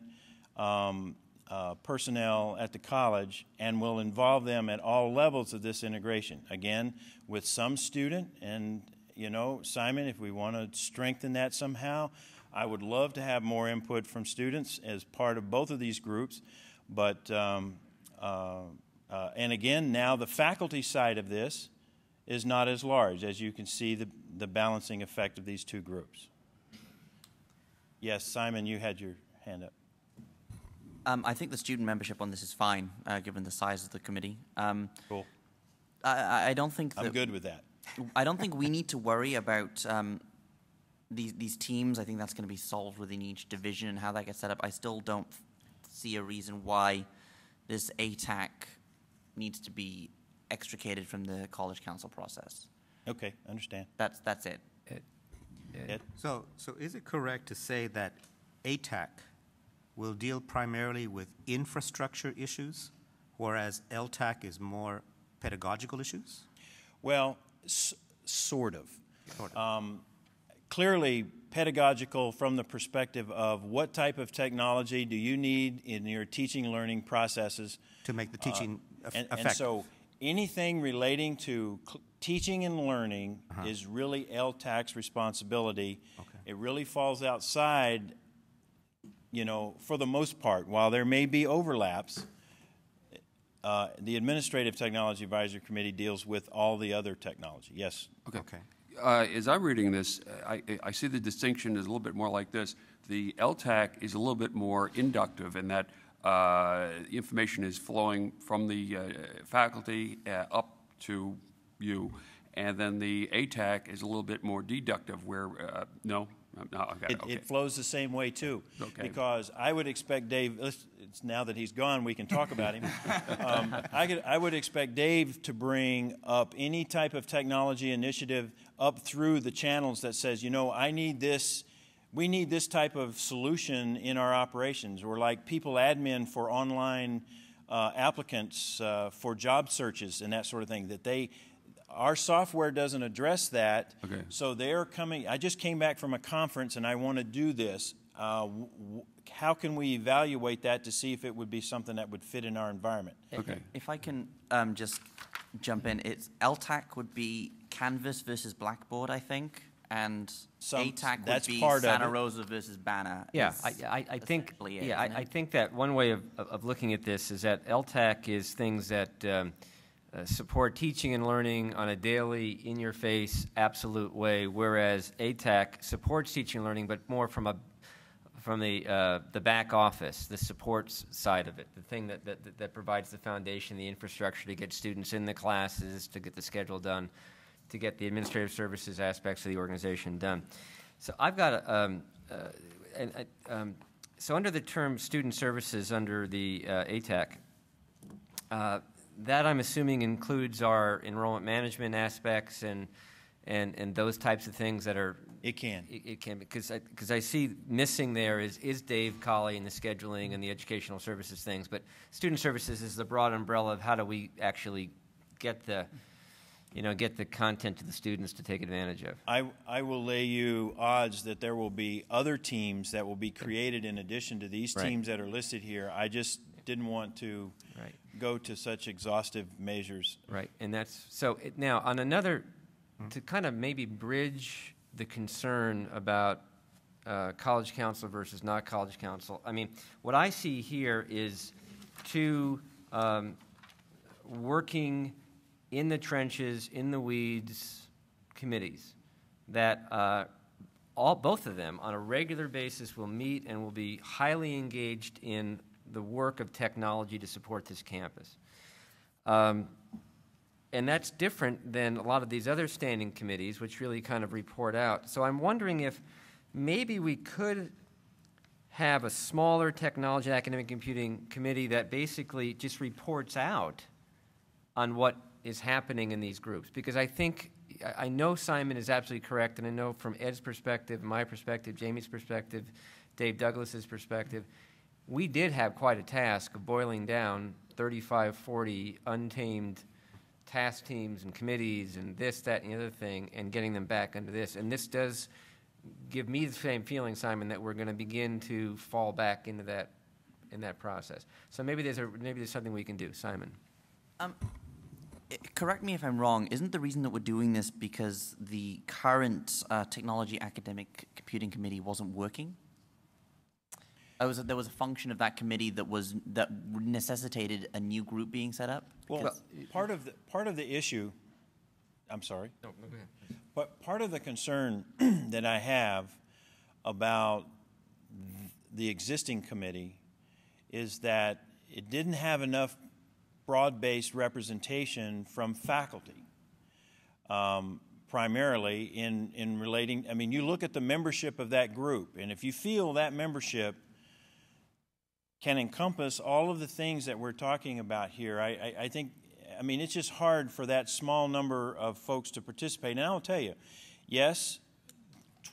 personnel at the college, and will involve them at all levels of this integration. Again, with some student, and Simon, if we want to strengthen that somehow, I would love to have more input from students as part of both of these groups. But, and again, now the faculty side of this is not as large, as you can see the balancing effect of these two groups. Yes, Simon, you had your hand up. I think the student membership on this is fine, given the size of the committee. Cool. I don't think that... I'm good with that. I don't think we need to worry about these teams. I think that's going to be solved within each division and how that gets set up. I still don't see a reason why this ATAC needs to be extricated from the College Council process. Okay, understand. That's it. So is it correct to say that ATAC will deal primarily with infrastructure issues, whereas LTAC is more pedagogical issues? Well, sort of. Clearly, pedagogical from the perspective of what type of technology do you need in your teaching and learning processes to make the teaching effective. And so anything relating to teaching and learning is really LTAC's responsibility. Okay. It really falls outside, you know, for the most part. While there may be overlaps, the Administrative Technology Advisory Committee deals with all the other technology. Yes? Okay. As I'm reading this, I see the distinction is a little bit more like this. The LTAC is a little bit more inductive in that information is flowing from the faculty up to you, and then the ATAC is a little bit more deductive where, no? Okay. It flows the same way too, because I would expect Dave. It's now that he's gone, we can talk about him. I would expect Dave to bring up any type of technology initiative up through the channels that says, you know, I need this. We need this type of solution in our operations, or like people admin for online applicants for job searches and that sort of thing. Our software doesn't address that, so they're coming. I just came back from a conference and I want to do this. How can we evaluate that to see if it would be something that would fit in our environment? If I can just jump in, LTAC would be Canvas versus Blackboard, I think, and ATAC would be Santa Rosa versus Banner. Yeah, I think. Yeah, I think that one way of looking at this is that LTAC is things that support teaching and learning on a daily, in-your-face, absolute way, whereas ATAC supports teaching and learning, but more from the back office, the support side of it, the thing that provides the foundation, the infrastructure to get students in the classes, to get the schedule done, to get the administrative services aspects of the organization done. So I've got so under the term student services under the ATAC, that I'm assuming includes our enrollment management aspects and those types of things that are. It can because I see missing there is Dave Colley and the scheduling and the educational services things, but student services is the broad umbrella of how do we actually get the content to the students to take advantage of. I will lay you odds that there will be other teams that will be created in addition to these teams that are listed here. I just didn't want to go to such exhaustive measures. Right, and that's so. Now, on another, to kind of maybe bridge the concern about college council versus not college council. I mean, what I see here is two working in the trenches, in the weeds committees that both of them on a regular basis will meet and will be highly engaged in the work of technology to support this campus. And that's different than a lot of these other standing committees, which really kind of report out. So I'm wondering if maybe we could have a smaller technology academic computing committee that basically just reports out on what is happening in these groups. Because I know Simon is absolutely correct, and I know from Ed's perspective, my perspective, Jamie's perspective, Dave Douglas's perspective, we did have quite a task of boiling down 35, 40 untamed task teams and committees and this, that, and the other thing, and getting them back under this. And this does give me the same feeling, Simon, that we're going to begin to fall back into that in that process. So maybe there's something we can do, Simon. Correct me if I'm wrong. Isn't the reason that we're doing this because the current Technology Academic Computing Committee wasn't working? There was a function of that committee that necessitated a new group being set up. Well, part of the issue. I'm sorry. No, go ahead. But part of the concern that I have about the existing committee is that it didn't have enough broad-based representation from faculty, primarily in relating. I mean, you look at the membership of that group, and if you feel that membership can encompass all of the things that we're talking about here, I think, I mean, it's just hard for that small number of folks to participate. And I'll tell you, yes,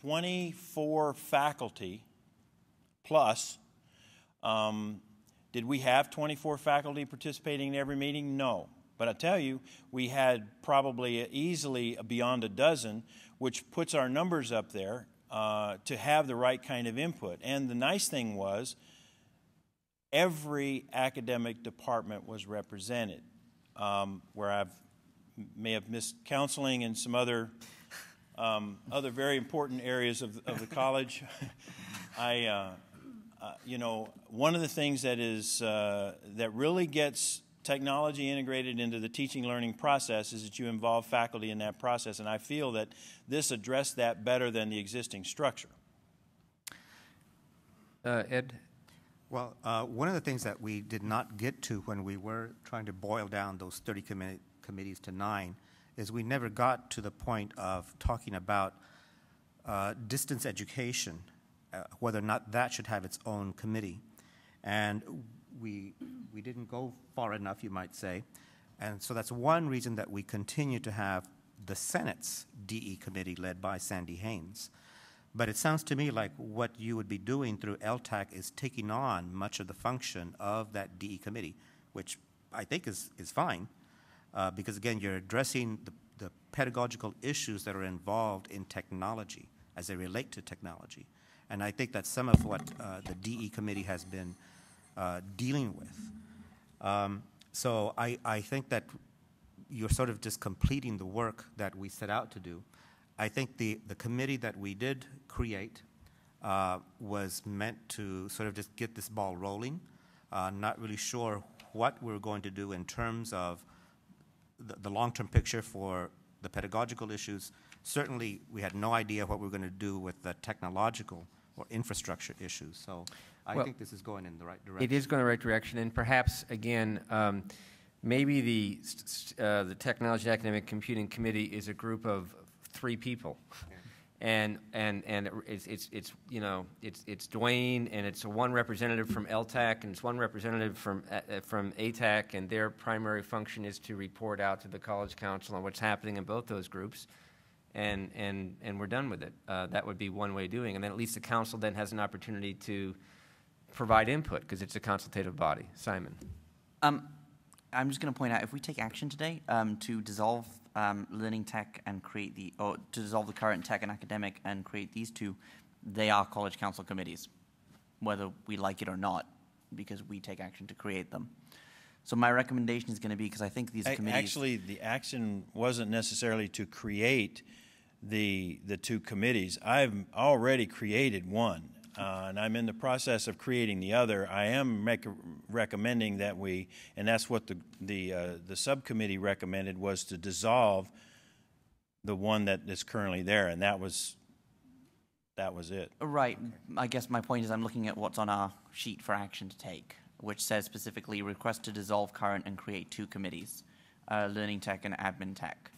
24 faculty plus Did we have 24 faculty participating in every meeting? No. But I tell you, we had probably easily beyond a dozen, which puts our numbers up there to have the right kind of input. And the nice thing was, every academic department was represented. Where I may have missed counseling and some other very important areas of the college, you know, one of the things that is that really gets technology integrated into the teaching learning process is that you involve faculty in that process, and I feel that this addressed that better than the existing structure. Ed? Well, one of the things that we did not get to when we were trying to boil down those 30 committees to 9 is we never got to the point of talking about distance education, whether or not that should have its own committee. And we didn't go far enough, you might say. And so that's one reason that we continue to have the Senate's DE committee led by Sandy Haynes. But it sounds to me like what you would be doing through LTAC is taking on much of the function of that DE committee, which I think is fine, because again, you're addressing the pedagogical issues that are involved in technology as they relate to technology. And I think that's some of what the DE committee has been dealing with. So I think that you're sort of just completing the work that we set out to do. I think the committee that we did create was meant to sort of just get this ball rolling. Not really sure what we're going to do in terms of the long-term picture for the pedagogical issues. Certainly, we had no idea what we were going to do with the technological or infrastructure issues. So I think this is going in the right direction. It is going in the right direction, and perhaps, again, maybe the Technology and Academic Computing Committee is a group of 3 people. And it's you know, it's Dwayne, and it's one representative from LTAC, and it's one representative from ATAC, and their primary function is to report out to the College Council on what's happening in both those groups, and we're done with it. That would be one way of doing it, and then at least the council then has an opportunity to provide input, because it's a consultative body. Simon. I'm just going to point out, if we take action today to dissolve Learning Tech and create to dissolve the current Tech and Academic and create these 2, they are College Council committees, whether we like it or not, because we take action to create them. So my recommendation is going to be, because I think these committees... Actually, the action wasn't necessarily to create the 2 committees. I've already created one. And I'm in the process of creating the other. I am recommending that we, and that's what the subcommittee recommended, was to dissolve the one that is currently there, and that was it. Right. I guess my point is I'm looking at what's on our sheet for action to take, which says specifically request to dissolve current and create 2 committees, Learning Tech and Admin Tech.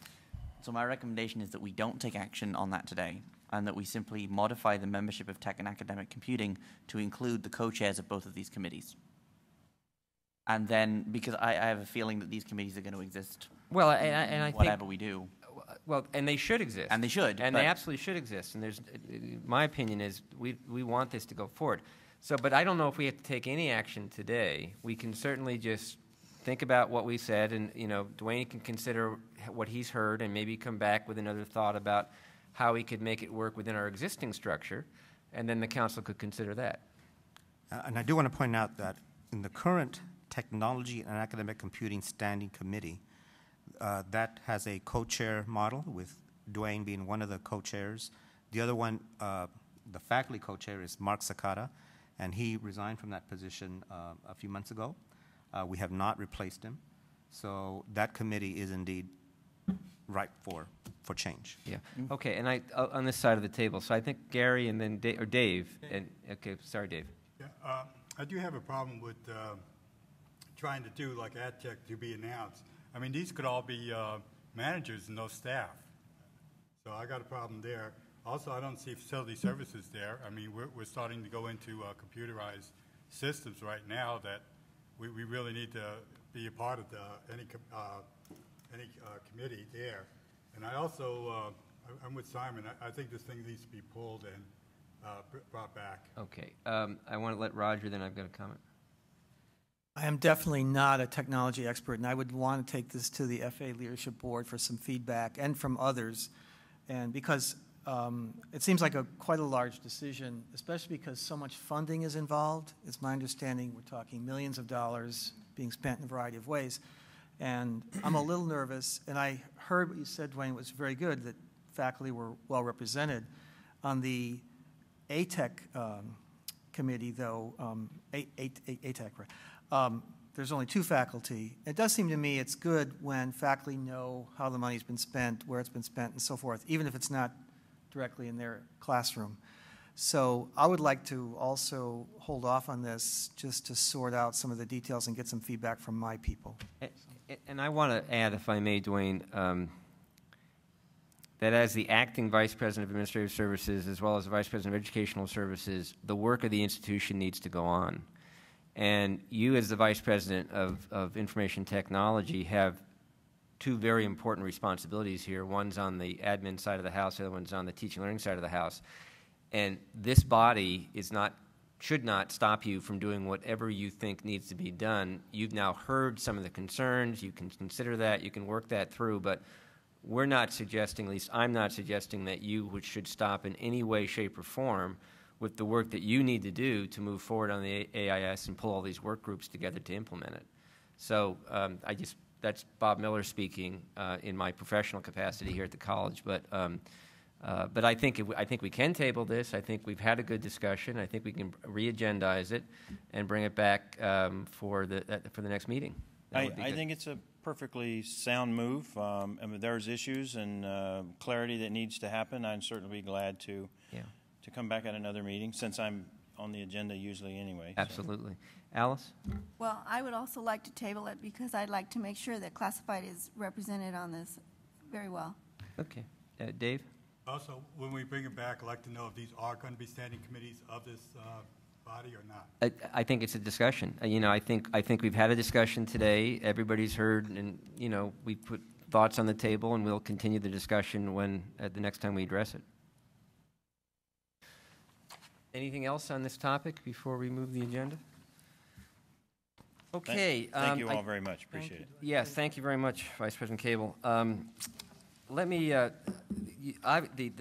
So my recommendation is that we don't take action on that today, and that we simply modify the membership of Tech and Academic Computing to include the co-chairs of both of these committees. And then, because I have a feeling that these committees are going to exist, well, and I whatever think, we do. Well, and they should exist. And they should. And they absolutely should exist. And there's, my opinion is we want this to go forward. So, but I don't know if we have to take any action today. We can certainly just think about what we said, and, you know, Dwayne can consider what he's heard and maybe come back with another thought about how we could make it work within our existing structure, and then the council could consider that. And I do want to point out that in the current Technology and Academic Computing Standing Committee, that has a co-chair model, with Dwayne being one of the co-chairs. The other one, the faculty co-chair, is Mark Sakata, and he resigned from that position a few months ago. We have not replaced him. So that committee is indeed ripe for change. Yeah. Okay. And on this side of the table, so I think Gary and then Dave. And okay, sorry, Dave. Yeah, I do have a problem with trying to do like ad tech to be announced. I mean, these could all be managers and no staff. So I got a problem there. Also, I don't see facility services there. I mean, we're starting to go into computerized systems right now that we really need to be a part of any committee there. And I also, I'm with Simon. I think this thing needs to be pulled, and brought back. Okay. I want to let Roger, then I've got a comment. I am definitely not a technology expert, and I would want to take this to the FA Leadership Board for some feedback and from others. And because it seems like quite a large decision, especially because so much funding is involved. It's my understanding we're talking millions of dollars being spent in a variety of ways. And I'm a little nervous, and I heard what you said, Dwayne, it was very good that faculty were well represented. On the ATEC committee, though, ATEC, right? There's only 2 faculty. It does seem to me it's good when faculty know how the money's been spent, where it's been spent, and so forth, even if it's not directly in their classroom. So I would like to also hold off on this just to sort out some of the details and get some feedback from my people. And I want to add, if I may, Dwayne, that as the acting Vice President of Administrative Services as well as the Vice President of Educational Services, the work of the institution needs to go on. And you as the Vice President of Information Technology have 2 very important responsibilities here. One's on the admin side of the house, the other one's on the teaching and learning side of the house. And this body should not stop you from doing whatever you think needs to be done. You've now heard some of the concerns. You can consider that. You can work that through. But we're not suggesting, at least I'm not suggesting, that you should stop in any way, shape, or form with the work that you need to do to move forward on the AIS and pull all these work groups together to implement it. So that's Bob Miller speaking in my professional capacity here at the college. But I think we can table this. I think we've had a good discussion. I think we can re-agendize it and bring it back for the next meeting. I think it's a perfectly sound move. I mean, there's issues and clarity that needs to happen. I'd certainly be glad to come back at another meeting, since I'm on the agenda usually anyway. Absolutely. Alice? Well, I would also like to table it because I'd like to make sure that classified is represented on this very well. Okay. Dave? Also, when we bring it back, I'd like to know if these are going to be standing committees of this body or not. I think it's a discussion. I think we've had a discussion today. Everybody's heard, and we put thoughts on the table, and we'll continue the discussion at the next time we address it. Anything else on this topic before we move the agenda? Okay. Thank you all very much. Appreciate it. Yes, thank you very much, Vice President Cable. Let me, the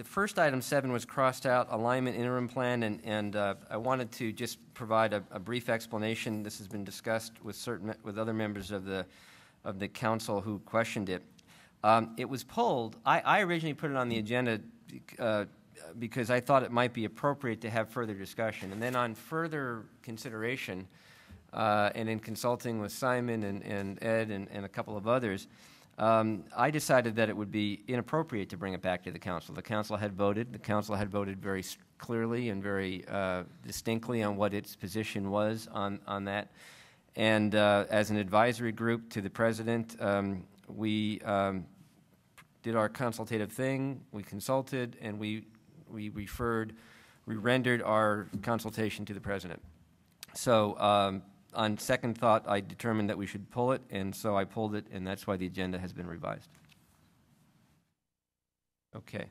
first item 7 was crossed out, alignment interim plan, and I wanted to just provide a brief explanation. This has been discussed with other members of the council who questioned it. It was pulled. I originally put it on the agenda because I thought it might be appropriate to have further discussion. And then on further consideration, and in consulting with Simon and Ed and a couple of others, I decided that it would be inappropriate to bring it back to the council. The council had voted. The council had voted very clearly and very distinctly on what its position was on that. And as an advisory group to the president, we did our consultative thing. We consulted, and we rendered our consultation to the president. So on second thought, I determined that we should pull it, and so I pulled it, and that's why the agenda has been revised. Okay.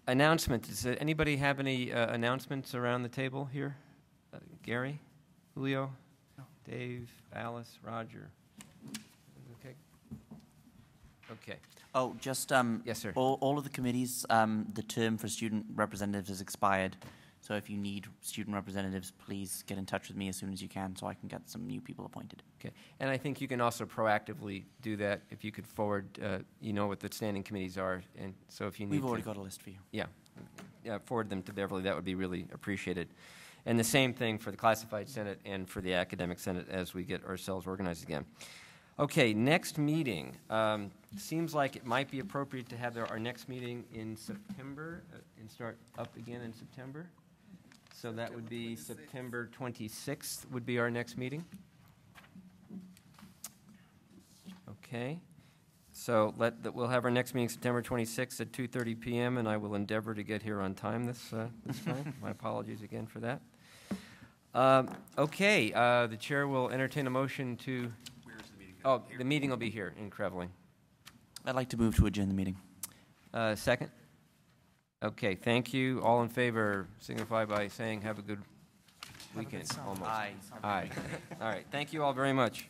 Announcements. Does anybody have any announcements around the table here? Gary? Julio? No. Dave? Alice? Roger? Okay. Okay. Oh, just yes, sir. All of the committees, the term for student representatives has expired. So if you need student representatives, please get in touch with me as soon as you can so I can get some new people appointed. Okay. And I think you can also proactively do that if you could forward, what the standing committees are. And so if you need We've already got a list for you. Yeah. Forward them to Beverly. That would be really appreciated. And the same thing for the Classified Senate and for the Academic Senate as we get ourselves organized again. Okay, next meeting. Seems like it might be appropriate to have our next meeting in September and start up again in September. So that would be September 26th would be our next meeting. Okay. So we'll have our next meeting September 26th at 2:30 p.m. and I will endeavor to get here on time this time. My apologies again for that. Okay. The chair will entertain a motion to. Where's the meeting? Oh, the meeting will be here in Creveling. I'd like to move to adjourn the meeting. Second. Okay, thank you. All in favor, signify by saying have a good weekend. summer. Almost. Aye. Aye. All right, thank you all very much.